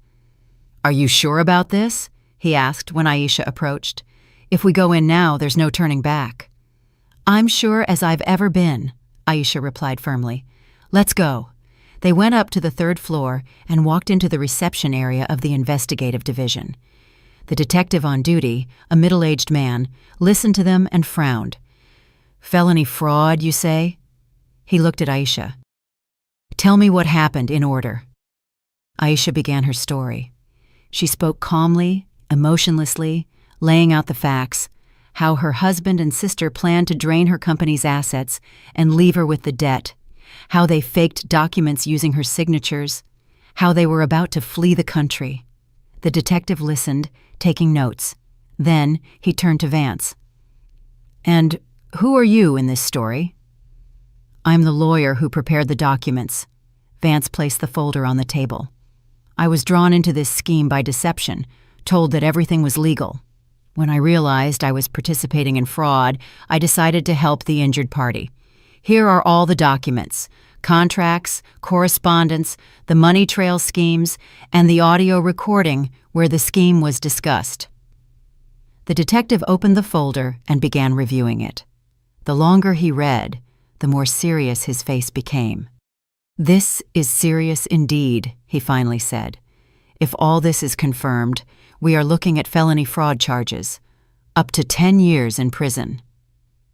"Are you sure about this?" he asked when Aisha approached. "If we go in now, there's no turning back." "I'm sure as I've ever been," Aisha replied firmly. "Let's go." They went up to the 3rd floor and walked into the reception area of the investigative division. The detective on duty, a middle-aged man, listened to them and frowned. "Felony fraud, you say?" He looked at Aisha. "Tell me what happened in order." Aisha began her story. She spoke calmly, emotionlessly, laying out the facts, how her husband and sister planned to drain her company's assets and leave her with the debt, how they faked documents using her signatures, how they were about to flee the country. The detective listened, taking notes. Then he turned to Vance. "And who are you in this story?" "I'm the lawyer who prepared the documents." Vance placed the folder on the table. "I was drawn into this scheme by deception, told that everything was legal. When I realized I was participating in fraud, I decided to help the injured party. Here are all the documents, contracts, correspondence, the money trail schemes, and the audio recording where the scheme was discussed." The detective opened the folder and began reviewing it. The longer he read, the more serious his face became. "This is serious indeed," he finally said. "If all this is confirmed, we are looking at felony fraud charges, up to 10 years in prison."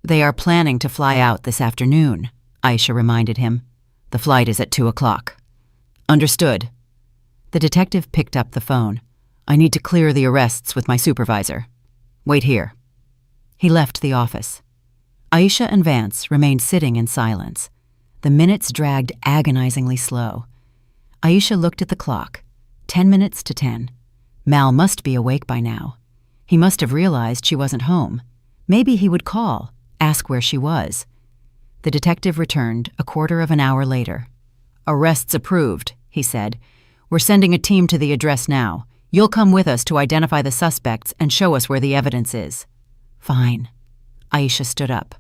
"They are planning to fly out this afternoon," Aisha reminded him. "The flight is at 2 o'clock. "Understood." The detective picked up the phone. "I need to clear the arrests with my supervisor. Wait here." He left the office. Aisha and Vance remained sitting in silence. The minutes dragged agonizingly slow. Aisha looked at the clock. 10 minutes to 10. Mal must be awake by now. He must have realized she wasn't home. Maybe he would call, ask where she was. The detective returned a quarter of an hour later. "Arrests approved," he said. "We're sending a team to the address now. You'll come with us to identify the suspects and show us where the evidence is." "Fine." Aisha stood up.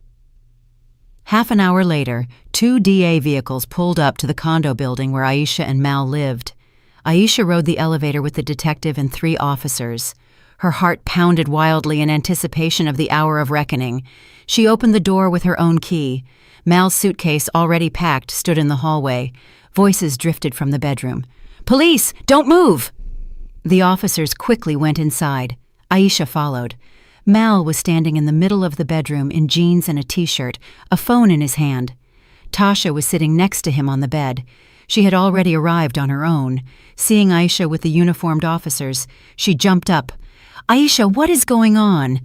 Half an hour later, 2 DA vehicles pulled up to the condo building where Aisha and Mal lived. Aisha rode the elevator with the detective and 3 officers. Her heart pounded wildly in anticipation of the hour of reckoning. She opened the door with her own key. Mal's suitcase, already packed, stood in the hallway. Voices drifted from the bedroom. "Police! Don't move!" The officers quickly went inside. Aisha followed. Mal was standing in the middle of the bedroom in jeans and a t-shirt, a phone in his hand. Tasha was sitting next to him on the bed. She had already arrived on her own. Seeing Aisha with the uniformed officers, she jumped up. "Aisha, what is going on?"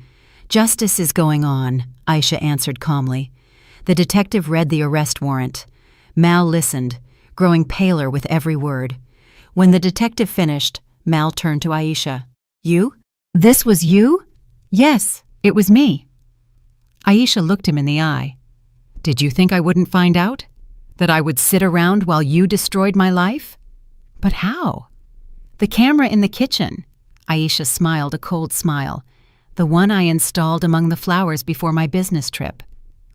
"Justice is going on," Aisha answered calmly. The detective read the arrest warrant. Mal listened, growing paler with every word. When the detective finished, Mal turned to Aisha. "You? This was you?" "Yes, it was me." Aisha looked him in the eye. "Did you think I wouldn't find out? That I would sit around while you destroyed my life?" "But how?" "The camera in the kitchen." Aisha smiled a cold smile. "The one I installed among the flowers before my business trip.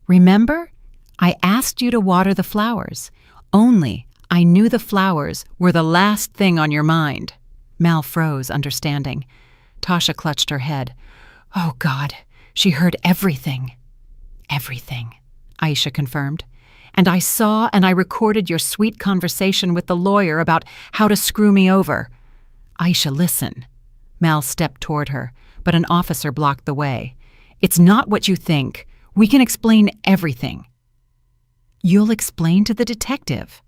Remember? I asked you to water the flowers. Only I knew the flowers were the last thing on your mind." Mal froze, understanding. Tasha clutched her head. "Oh, God, she heard everything." "Everything," Aisha confirmed. And I saw and I recorded your sweet conversation with the lawyer about how to screw me over. Aisha, listen. Mal stepped toward her, but an officer blocked the way. It's not what you think. We can explain everything. You'll explain to the detective.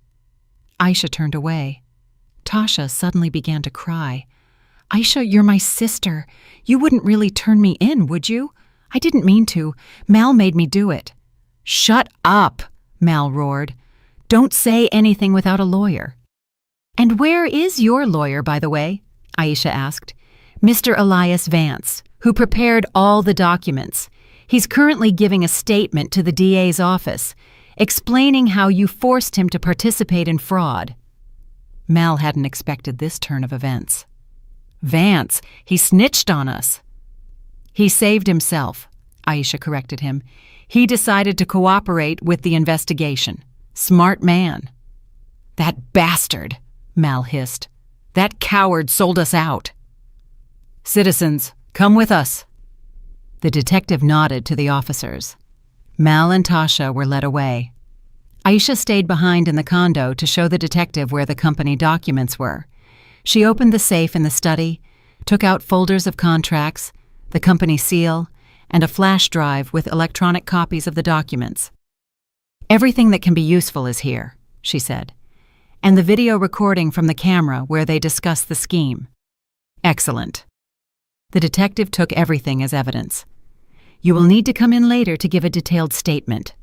Aisha turned away. Tasha suddenly began to cry. Aisha, you're my sister. You wouldn't really turn me in, would you? I didn't mean to. Mal made me do it. Shut up, Mal roared. Don't say anything without a lawyer. And where is your lawyer, by the way? Aisha asked. Mr. Elias Vance, who prepared all the documents. He's currently giving a statement to the DA's office, explaining how you forced him to participate in fraud. Mal hadn't expected this turn of events. Vance, he snitched on us. He saved himself, Aisha corrected him. He decided to cooperate with the investigation. Smart man. That bastard, Mal hissed. That coward sold us out. Citizens, come with us. The detective nodded to the officers. Mal and Tasha were led away. Aisha stayed behind in the condo to show the detective where the company documents were. She opened the safe in the study, took out folders of contracts, the company seal, and a flash drive with electronic copies of the documents. Everything that can be useful is here, she said, and the video recording from the camera where they discuss the scheme. Excellent. The detective took everything as evidence. You will need to come in later to give a detailed statement.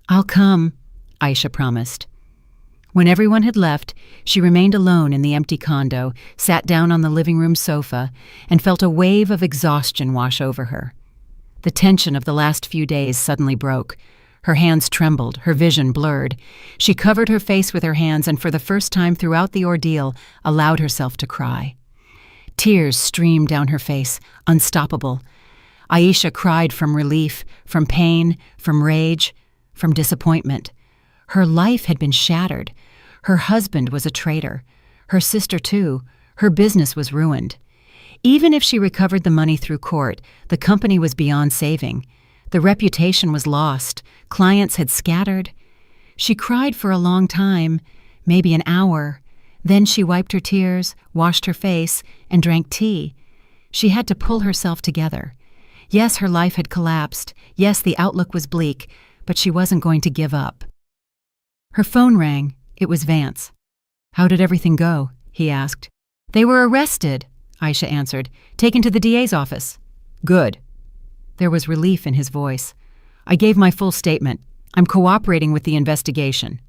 I'll come, Aisha promised. When everyone had left, she remained alone in the empty condo, sat down on the living room sofa, and felt a wave of exhaustion wash over her. The tension of the last few days suddenly broke. Her hands trembled, her vision blurred. She covered her face with her hands and for the first time throughout the ordeal allowed herself to cry. Tears streamed down her face, unstoppable. Aisha cried from relief, from pain, from rage, from disappointment. Her life had been shattered. Her husband was a traitor. Her sister, too. Her business was ruined. Even if she recovered the money through court, the company was beyond saving. The reputation was lost. Clients had scattered. She cried for a long time, maybe an hour. Then she wiped her tears, washed her face, and drank tea. She had to pull herself together. Yes, her life had collapsed. Yes, the outlook was bleak, but she wasn't going to give up. Her phone rang. It was Vance. How did everything go? He asked. They were arrested, Aisha answered, taken to the DA's office. Good. There was relief in his voice. I gave my full statement. I'm cooperating with the investigation.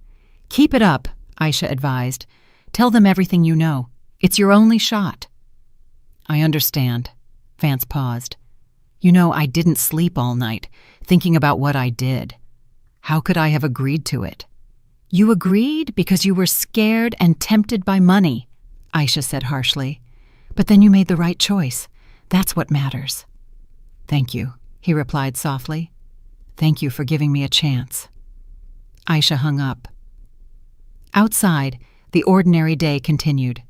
Keep it up, Aisha advised. Tell them everything you know. It's your only shot. I understand. Vance paused. You know, I didn't sleep all night, thinking about what I did. How could I have agreed to it? You agreed because you were scared and tempted by money, Aisha said harshly. But then you made the right choice. That's what matters. Thank you, he replied softly. Thank you for giving me a chance. Aisha hung up. Outside, the ordinary day continued.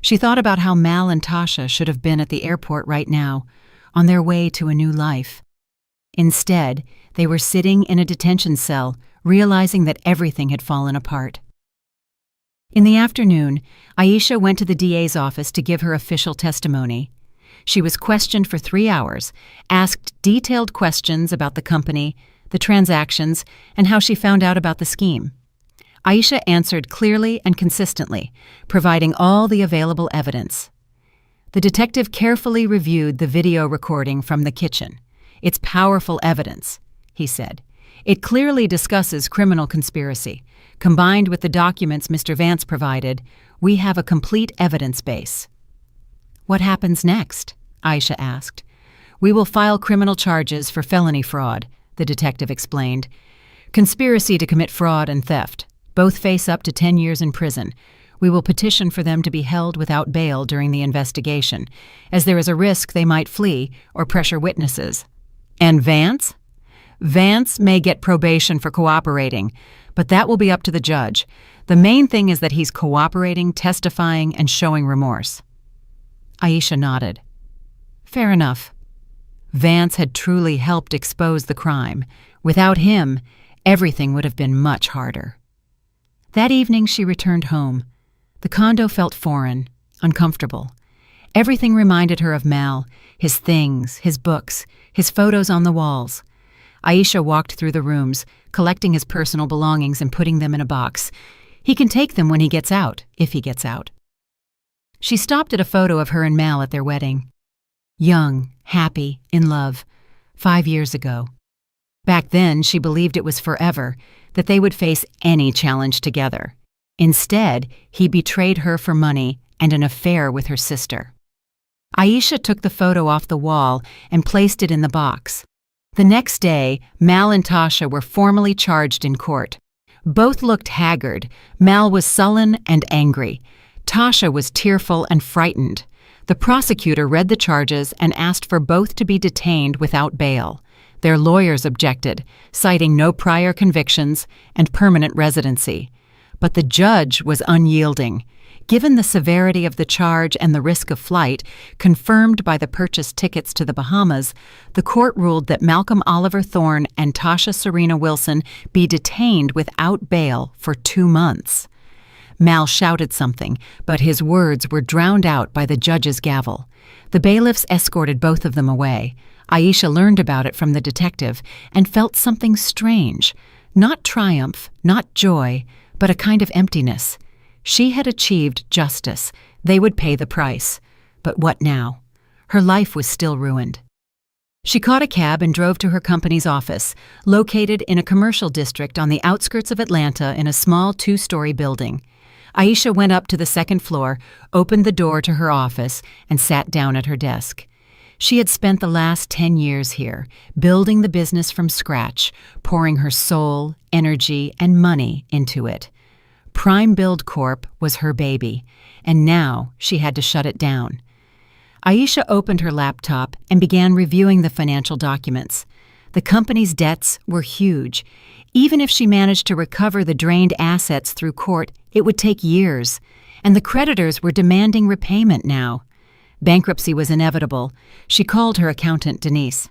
She thought about how Mal and Tasha should have been at the airport right now, on their way to a new life. Instead, they were sitting in a detention cell, realizing that everything had fallen apart. In the afternoon, Aisha went to the DA's office to give her official testimony. She was questioned for 3 hours, asked detailed questions about the company, the transactions, and how she found out about the scheme. Aisha answered clearly and consistently, providing all the available evidence. The detective carefully reviewed the video recording from the kitchen. It's powerful evidence, he said. It clearly discusses criminal conspiracy. Combined with the documents Mr. Vance provided, we have a complete evidence base. What happens next? Aisha asked. We will file criminal charges for felony fraud, the detective explained. Conspiracy to commit fraud and theft. Both face up to 10 years in prison. We will petition for them to be held without bail during the investigation, as there is a risk they might flee or pressure witnesses. And Vance? Vance may get probation for cooperating, but that will be up to the judge. The main thing is that he's cooperating, testifying, and showing remorse. Aisha nodded. Fair enough. Vance had truly helped expose the crime. Without him, everything would have been much harder. That evening she returned home. The condo felt foreign, uncomfortable. Everything reminded her of Mal, his things, his books, his photos on the walls. Aisha walked through the rooms, collecting his personal belongings and putting them in a box. He can take them when he gets out, if he gets out. She stopped at a photo of her and Mal at their wedding. Young, happy, in love, 5 years ago. Back then, she believed it was forever, that they would face any challenge together. Instead, he betrayed her for money and an affair with her sister. Aisha took the photo off the wall and placed it in the box. The next day, Mal and Tasha were formally charged in court. Both looked haggard. Mal was sullen and angry. Tasha was tearful and frightened. The prosecutor read the charges and asked for both to be detained without bail. Their lawyers objected, citing no prior convictions and permanent residency. But the judge was unyielding. Given the severity of the charge and the risk of flight, confirmed by the purchased tickets to the Bahamas, the court ruled that Malcolm Oliver Thorne and Tasha Serena Wilson be detained without bail for 2 months. Mal shouted something, but his words were drowned out by the judge's gavel. The bailiffs escorted both of them away. Aisha learned about it from the detective and felt something strange. Not triumph, not joy, but a kind of emptiness. She had achieved justice. They would pay the price. But what now? Her life was still ruined. She caught a cab and drove to her company's office, located in a commercial district on the outskirts of Atlanta in a small 2-story building. Aisha went up to the 2nd floor, opened the door to her office, and sat down at her desk. She had spent the last 10 years here, building the business from scratch, pouring her soul, energy, and money into it. Prime Build Corp was her baby, and now she had to shut it down. Aisha opened her laptop and began reviewing the financial documents. The company's debts were huge. Even if she managed to recover the drained assets through court, it would take years, and the creditors were demanding repayment now. Bankruptcy was inevitable. She called her accountant, Denise.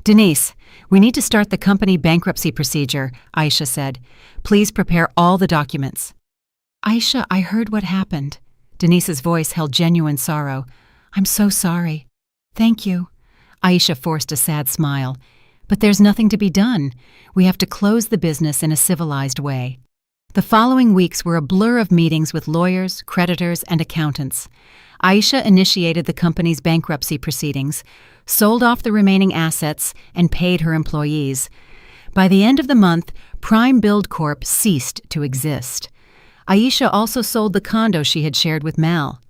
"Denise, we need to start the company bankruptcy procedure," Aisha said. "Please prepare all the documents." "Aisha, I heard what happened." Denise's voice held genuine sorrow. "I'm so sorry." "Thank you." Aisha forced a sad smile. "But there's nothing to be done. We have to close the business in a civilized way." The following weeks were a blur of meetings with lawyers, creditors, and accountants. Aisha initiated the company's bankruptcy proceedings, sold off the remaining assets, and paid her employees. By the end of the month, Prime Build Corp ceased to exist. Aisha also sold the condo she had shared with Mal.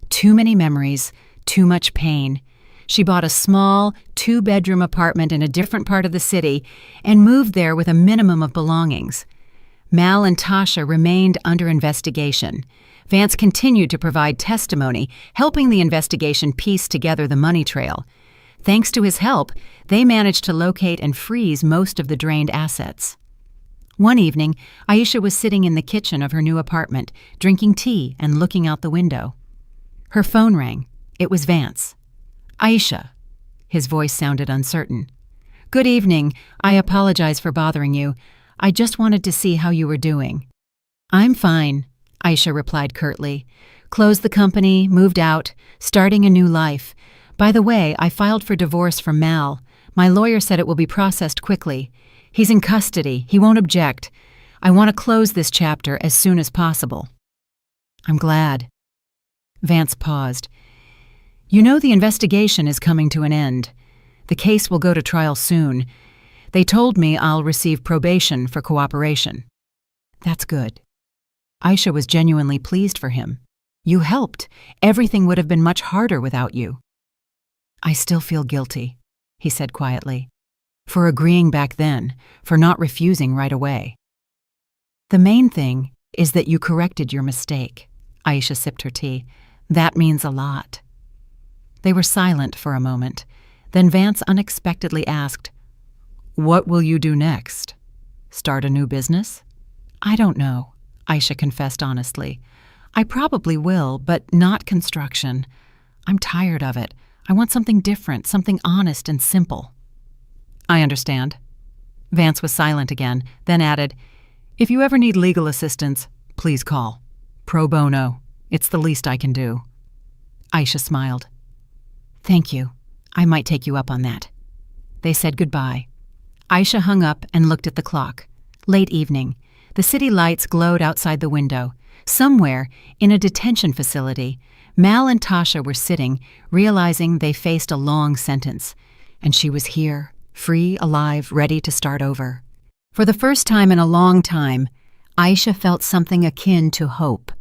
Too many memories, too much pain. She bought a small, 2-bedroom apartment in a different part of the city and moved there with a minimum of belongings. Mal and Tasha remained under investigation. Vance continued to provide testimony, helping the investigation piece together the money trail. Thanks to his help, they managed to locate and freeze most of the drained assets. One evening, Aisha was sitting in the kitchen of her new apartment, drinking tea and looking out the window. Her phone rang. It was Vance. "Aisha." His voice sounded uncertain. "Good evening. I apologize for bothering you. I just wanted to see how you were doing." "I'm fine," Aisha replied curtly. "Closed the company, moved out, starting a new life. By the way, I filed for divorce from Mal. My lawyer said it will be processed quickly. He's in custody. He won't object. I want to close this chapter as soon as possible." "I'm glad." Vance paused. "You know the investigation is coming to an end. The case will go to trial soon. They told me I'll receive probation for cooperation." "That's good." Aisha was genuinely pleased for him. "You helped. Everything would have been much harder without you." "I still feel guilty," he said quietly, "for agreeing back then, for not refusing right away." "The main thing is that you corrected your mistake." Aisha sipped her tea. "That means a lot." They were silent for a moment. Then Vance unexpectedly asked, "What will you do next? Start a new business?" "I don't know," Aisha confessed honestly. "I probably will, but not construction. I'm tired of it. I want something different, something honest and simple." "I understand." Vance was silent again, then added, "If you ever need legal assistance, please call. Pro bono. It's the least I can do." Aisha smiled. "Thank you. I might take you up on that." They said goodbye. Aisha hung up and looked at the clock. Late evening. The city lights glowed outside the window. Somewhere, in a detention facility, Mal and Tasha were sitting, realizing they faced a long sentence. And she was here, free, alive, ready to start over. For the first time in a long time, Aisha felt something akin to hope.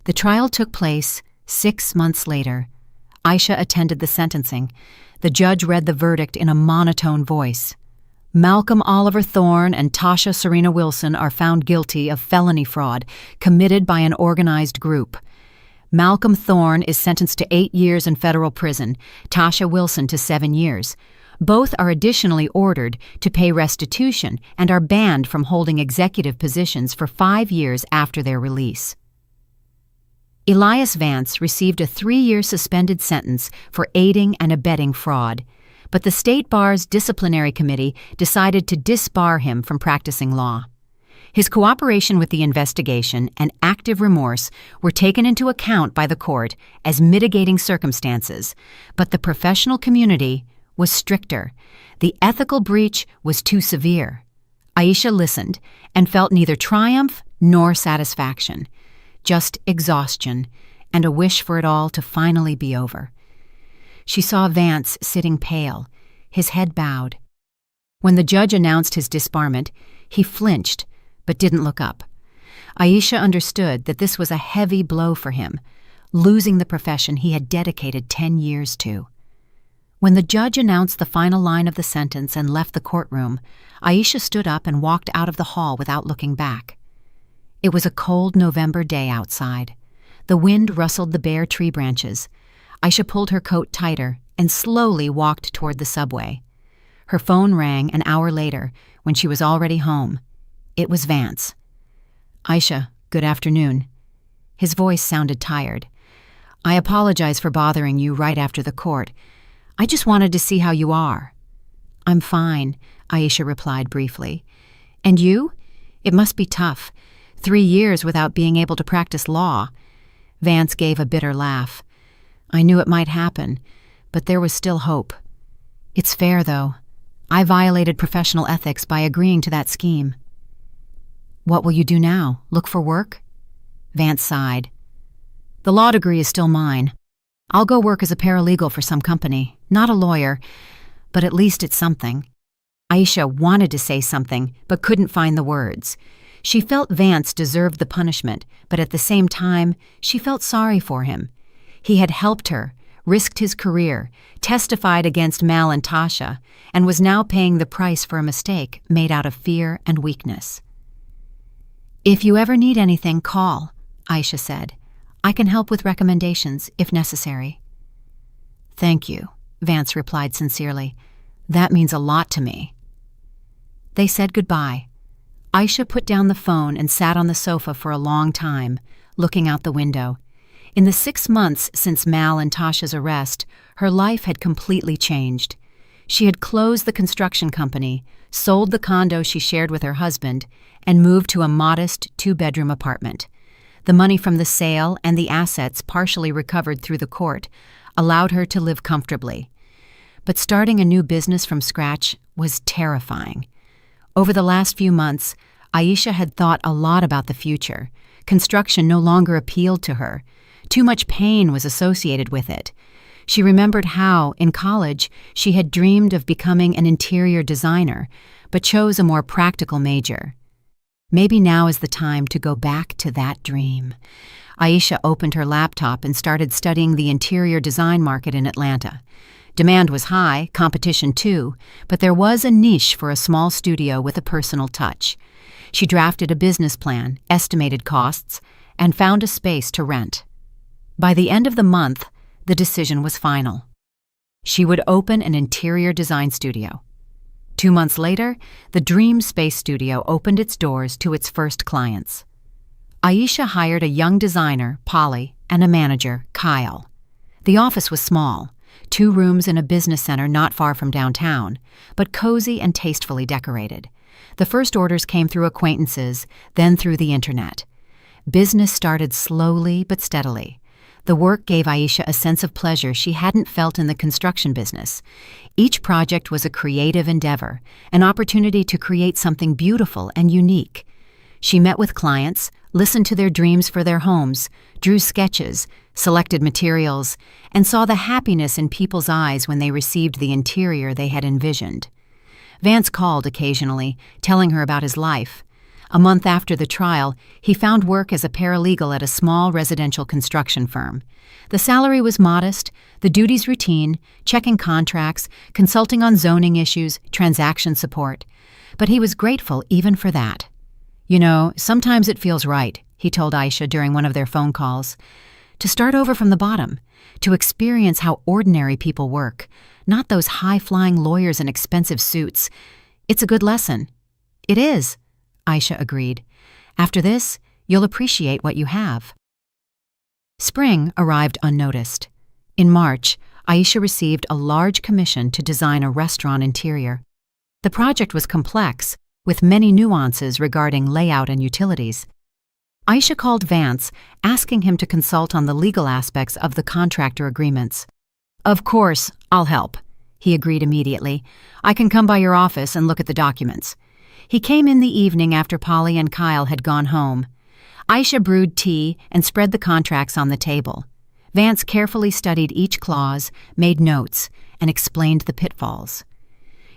The trial took place 6 months later. Aisha attended the sentencing. The judge read the verdict in a monotone voice. Malcolm Oliver Thorne and Tasha Serena Wilson are found guilty of felony fraud committed by an organized group. Malcolm Thorne is sentenced to 8 years in federal prison, Tasha Wilson to 7 years. Both are additionally ordered to pay restitution and are banned from holding executive positions for 5 years after their release. Elias Vance received a 3-year suspended sentence for aiding and abetting fraud, but the State Bar's disciplinary committee decided to disbar him from practicing law. His cooperation with the investigation and active remorse were taken into account by the court as mitigating circumstances, but the professional community was stricter. The ethical breach was too severe. Aisha listened and felt neither triumph nor satisfaction, just exhaustion and a wish for it all to finally be over. She saw Vance sitting pale, his head bowed. When the judge announced his disbarment, he flinched but didn't look up. Aisha understood that this was a heavy blow for him, losing the profession he had dedicated 10 years to. When the judge announced the final line of the sentence and left the courtroom, Aisha stood up and walked out of the hall without looking back. It was a cold November day outside. The wind rustled the bare tree branches. Aisha pulled her coat tighter and slowly walked toward the subway. Her phone rang an hour later when she was already home. It was Vance. "Aisha, good afternoon." His voice sounded tired. "I apologize for bothering you right after the court. I just wanted to see how you are." "I'm fine," Aisha replied briefly. "And you? It must be tough. 3 years without being able to practice law." Vance gave a bitter laugh. "I knew it might happen, but there was still hope. It's fair, though. I violated professional ethics by agreeing to that scheme." "What will you do now? Look for work?" Vance sighed. "The law degree is still mine. I'll go work as a paralegal for some company. Not a lawyer, but at least it's something." Aisha wanted to say something, but couldn't find the words. She felt Vance deserved the punishment, but at the same time, she felt sorry for him. He had helped her, risked his career, testified against Mal and Tasha, and was now paying the price for a mistake made out of fear and weakness. "If you ever need anything, call," Aisha said. "I can help with recommendations, if necessary." "Thank you," Vance replied sincerely. "That means a lot to me." They said goodbye. Aisha put down the phone and sat on the sofa for a long time, looking out the window. In the 6 months since Mal and Tasha's arrest, her life had completely changed. She had closed the construction company, sold the condo she shared with her husband, and moved to a modest 2-bedroom apartment. The money from the sale and the assets partially recovered through the court allowed her to live comfortably. But starting a new business from scratch was terrifying. Over the last few months, Aisha had thought a lot about the future. Construction no longer appealed to her. Too much pain was associated with it. She remembered how, in college, she had dreamed of becoming an interior designer, but chose a more practical major. Maybe now is the time to go back to that dream. Aisha opened her laptop and started studying the interior design market in Atlanta. Demand was high, competition too, but there was a niche for a small studio with a personal touch. She drafted a business plan, estimated costs, and found a space to rent. By the end of the month, the decision was final. She would open an interior design studio. 2 months later, the Dream Space Studio opened its doors to its first clients. Aisha hired a young designer, Polly, and a manager, Kyle. The office was small, 2 rooms in a business center not far from downtown, but cozy and tastefully decorated. The first orders came through acquaintances, then through the internet. Business started slowly but steadily. The work gave Aisha a sense of pleasure she hadn't felt in the construction business. Each project was a creative endeavor, an opportunity to create something beautiful and unique. She met with clients, listened to their dreams for their homes, drew sketches, selected materials, and saw the happiness in people's eyes when they received the interior they had envisioned. Vance called occasionally, telling her about his life. A month after the trial, he found work as a paralegal at a small residential construction firm. The salary was modest, the duties routine, checking contracts, consulting on zoning issues, transaction support. But he was grateful even for that. "You know, sometimes it feels right," he told Aisha during one of their phone calls. "To start over from the bottom, to experience how ordinary people work, not those high-flying lawyers in expensive suits. It's a good lesson." "It is," Aisha agreed. "After this, you'll appreciate what you have." Spring arrived unnoticed. In March, Aisha received a large commission to design a restaurant interior. The project was complex, with many nuances regarding layout and utilities. Aisha called Vance, asking him to consult on the legal aspects of the contractor agreements. "Of course, I'll help," he agreed immediately. "I can come by your office and look at the documents." He came in the evening after Polly and Kyle had gone home. Aisha brewed tea and spread the contracts on the table. Vance carefully studied each clause, made notes, and explained the pitfalls.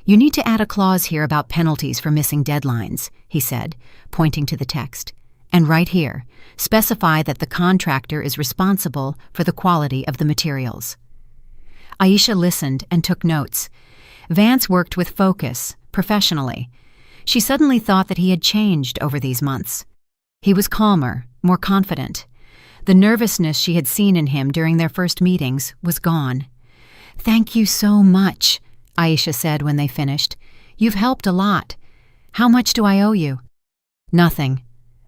"You need to add a clause here about penalties for missing deadlines," he said, pointing to the text. "And right here, specify that the contractor is responsible for the quality of the materials." Aisha listened and took notes. Vance worked with focus, professionally. She suddenly thought that he had changed over these months. He was calmer, more confident. The nervousness she had seen in him during their first meetings was gone. "Thank you so much," Aisha said when they finished. "You've helped a lot. How much do I owe you?" "Nothing."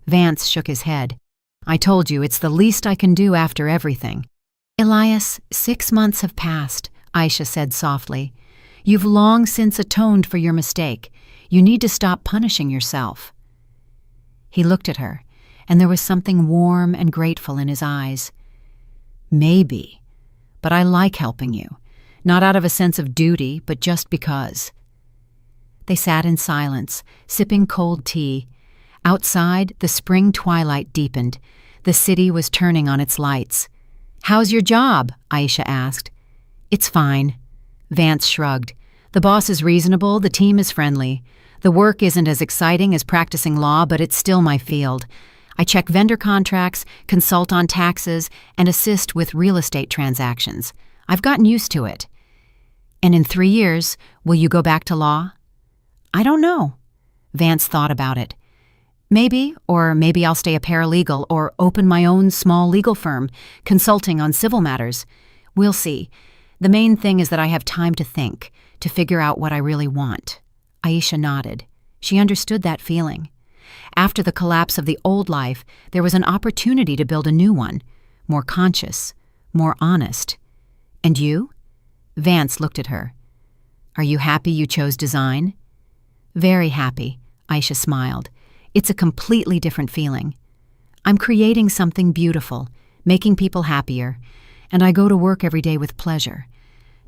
Vance shook his head. "I told you it's the least I can do after everything." "Elias, 6 months have passed," Aisha said softly. "You've long since atoned for your mistake. You need to stop punishing yourself." He looked at her, and there was something warm and grateful in his eyes. "Maybe, but I like helping you, not out of a sense of duty, but just because." They sat in silence, sipping cold tea. Outside, the spring twilight deepened. The city was turning on its lights. "How's your job?" Aisha asked. "It's fine." Vance shrugged. "The boss is reasonable, the team is friendly. The work isn't as exciting as practicing law, but it's still my field. I check vendor contracts, consult on taxes, and assist with real estate transactions. I've gotten used to it." "And in 3 years, will you go back to law?" "I don't know." Vance thought about it. "Maybe, or maybe I'll stay a paralegal or open my own small legal firm, consulting on civil matters. We'll see. The main thing is that I have time to think, to figure out what I really want." Aisha nodded. She understood that feeling. After the collapse of the old life, there was an opportunity to build a new one, more conscious, more honest. "And you?" Vance looked at her. "Are you happy you chose design?" "Very happy," Aisha smiled. "It's a completely different feeling. I'm creating something beautiful, making people happier, and I go to work every day with pleasure,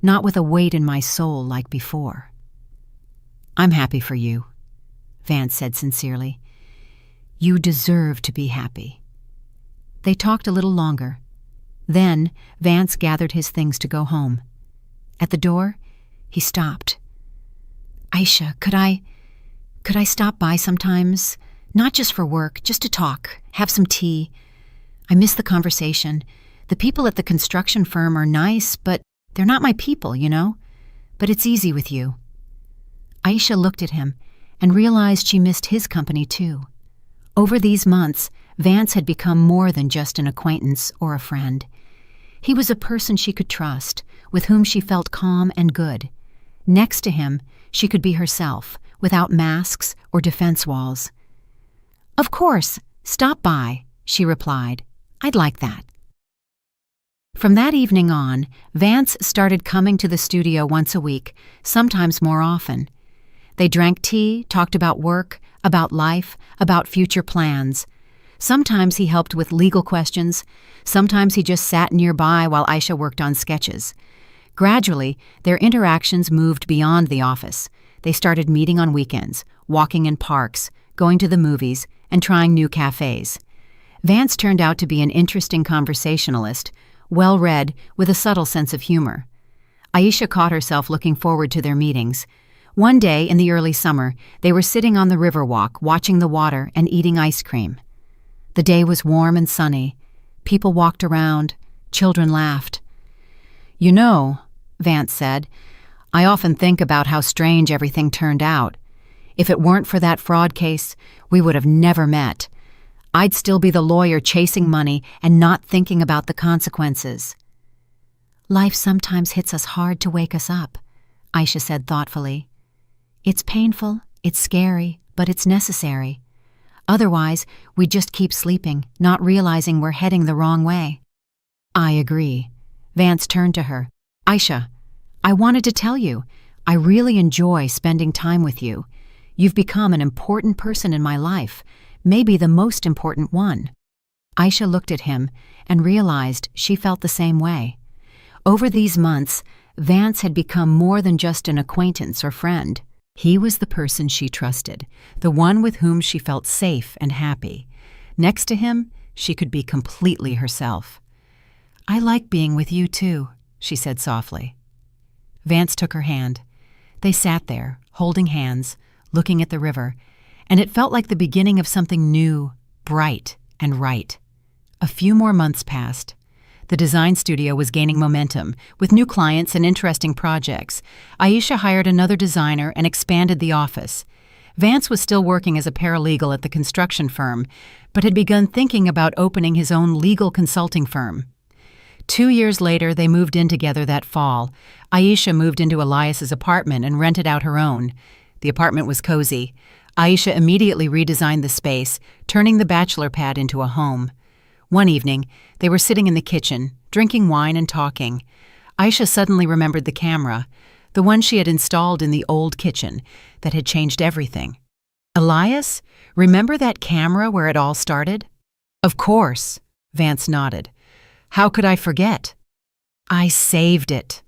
not with a weight in my soul like before." "I'm happy for you," Vance said sincerely. "You deserve to be happy." They talked a little longer. Then Vance gathered his things to go home. At the door, he stopped. "Aisha, could I stop by sometimes? Not just for work, just to talk, have some tea. I miss the conversation. The people at the construction firm are nice, but they're not my people, you know? But it's easy with you." Aisha looked at him and realized she missed his company too. Over these months, Vance had become more than just an acquaintance or a friend. He was a person she could trust, with whom she felt calm and good. Next to him, she could be herself, without masks or defense walls. "Of course, stop by," she replied. "I'd like that." From that evening on, Vance started coming to the studio once a week, sometimes more often. They drank tea, talked about work, about life, about future plans. Sometimes he helped with legal questions. Sometimes he just sat nearby while Aisha worked on sketches. Gradually, their interactions moved beyond the office. They started meeting on weekends, walking in parks, going to the movies, and trying new cafes. Vance turned out to be an interesting conversationalist, well-read, with a subtle sense of humor. Aisha caught herself looking forward to their meetings. One day in the early summer, they were sitting on the riverwalk, watching the water and eating ice cream. The day was warm and sunny. People walked around. Children laughed. "You know," Vance said, "I often think about how strange everything turned out. If it weren't for that fraud case, we would have never met. I'd still be the lawyer chasing money and not thinking about the consequences." "Life sometimes hits us hard to wake us up," Aisha said thoughtfully. "It's painful, it's scary, but it's necessary. Otherwise, we just keep sleeping, not realizing we're heading the wrong way." "I agree." Vance turned to her. "Aisha, I wanted to tell you, I really enjoy spending time with you. You've become an important person in my life, maybe the most important one." Aisha looked at him and realized she felt the same way. Over these months, Vance had become more than just an acquaintance or friend. He was the person she trusted, the one with whom she felt safe and happy. Next to him, she could be completely herself. "I like being with you too," she said softly. Vance took her hand. They sat there, holding hands, looking at the river, and it felt like the beginning of something new, bright, and right. A few more months passed. The design studio was gaining momentum, with new clients and interesting projects. Aisha hired another designer and expanded the office. Vance was still working as a paralegal at the construction firm, but had begun thinking about opening his own legal consulting firm. 2 years later, they moved in together that fall. Aisha moved into Elias's apartment and rented out her own. The apartment was cozy. Aisha immediately redesigned the space, turning the bachelor pad into a home. One evening, they were sitting in the kitchen, drinking wine and talking. Aisha suddenly remembered the camera, the one she had installed in the old kitchen, that had changed everything. "Elias, remember that camera where it all started?" "Of course," Vance nodded. "How could I forget?" "I saved it."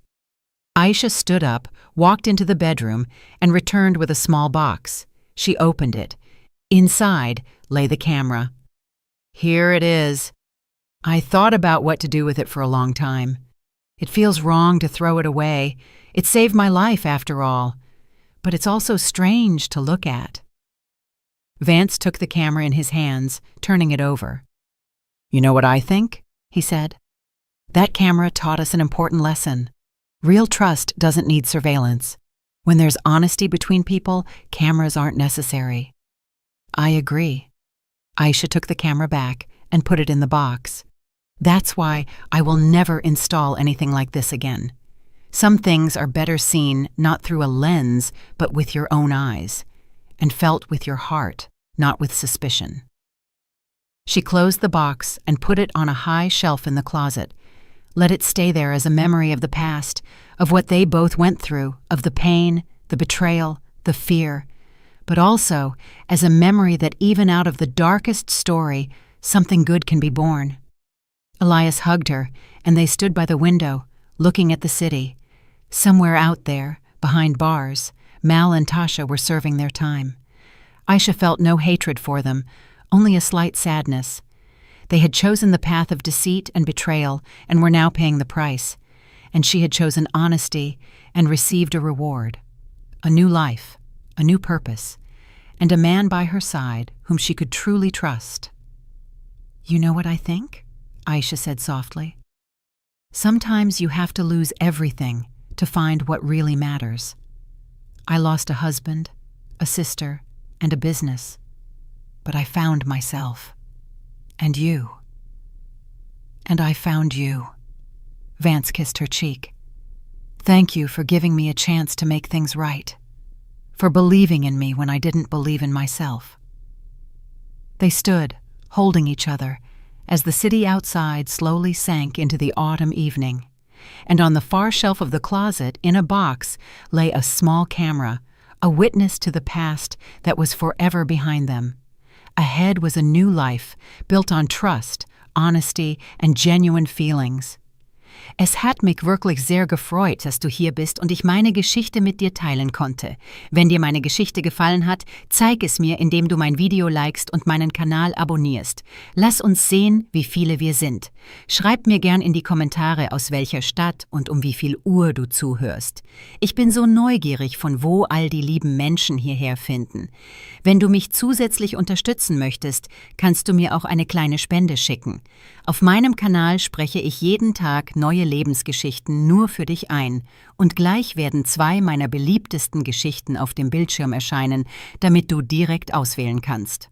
Aisha stood up, walked into the bedroom, and returned with a small box. She opened it. Inside lay the camera. "Here it is. I thought about what to do with it for a long time. It feels wrong to throw it away. It saved my life, after all. But it's also strange to look at." Vance took the camera in his hands, turning it over. "You know what I think?" he said. "That camera taught us an important lesson. Real trust doesn't need surveillance. When there's honesty between people, cameras aren't necessary." "I agree." Aisha took the camera back and put it in the box. "That's why I will never install anything like this again. Some things are better seen not through a lens, but with your own eyes, and felt with your heart, not with suspicion." She closed the box and put it on a high shelf in the closet. Let it stay there as a memory of the past, of what they both went through, of the pain, the betrayal, the fear, but also as a memory that even out of the darkest story, something good can be born. Elias hugged her, and they stood by the window, looking at the city. Somewhere out there, behind bars, Mal and Tasha were serving their time. Aisha felt no hatred for them, only a slight sadness. They had chosen the path of deceit and betrayal and were now paying the price. And she had chosen honesty and received a reward. A new life, a new purpose, and a man by her side whom she could truly trust. "You know what I think?" Aisha said softly. "Sometimes you have to lose everything to find what really matters. I lost a husband, a sister, and a business, but I found myself. And you. And I found you." Vance kissed her cheek. "Thank you for giving me a chance to make things right, for believing in me when I didn't believe in myself." They stood, holding each other, as the city outside slowly sank into the autumn evening, and on the far shelf of the closet, in a box, lay a small camera, a witness to the past that was forever behind them. Ahead was a new life, built on trust, honesty and genuine feelings. Es hat mich wirklich sehr gefreut, dass du hier bist und ich meine Geschichte mit dir teilen konnte. Wenn dir meine Geschichte gefallen hat, zeig es mir, indem du mein Video likest und meinen Kanal abonnierst. Lass uns sehen, wie viele wir sind. Schreib mir gern in die Kommentare, aus welcher Stadt und um wie viel Uhr du zuhörst. Ich bin so neugierig, von wo all die lieben Menschen hierher finden. Wenn du mich zusätzlich unterstützen möchtest, kannst du mir auch eine kleine Spende schicken. Auf meinem Kanal spreche ich jeden Tag neue Lebensgeschichten nur für dich ein und gleich werden 2 meiner beliebtesten Geschichten auf dem Bildschirm erscheinen, damit du direkt auswählen kannst.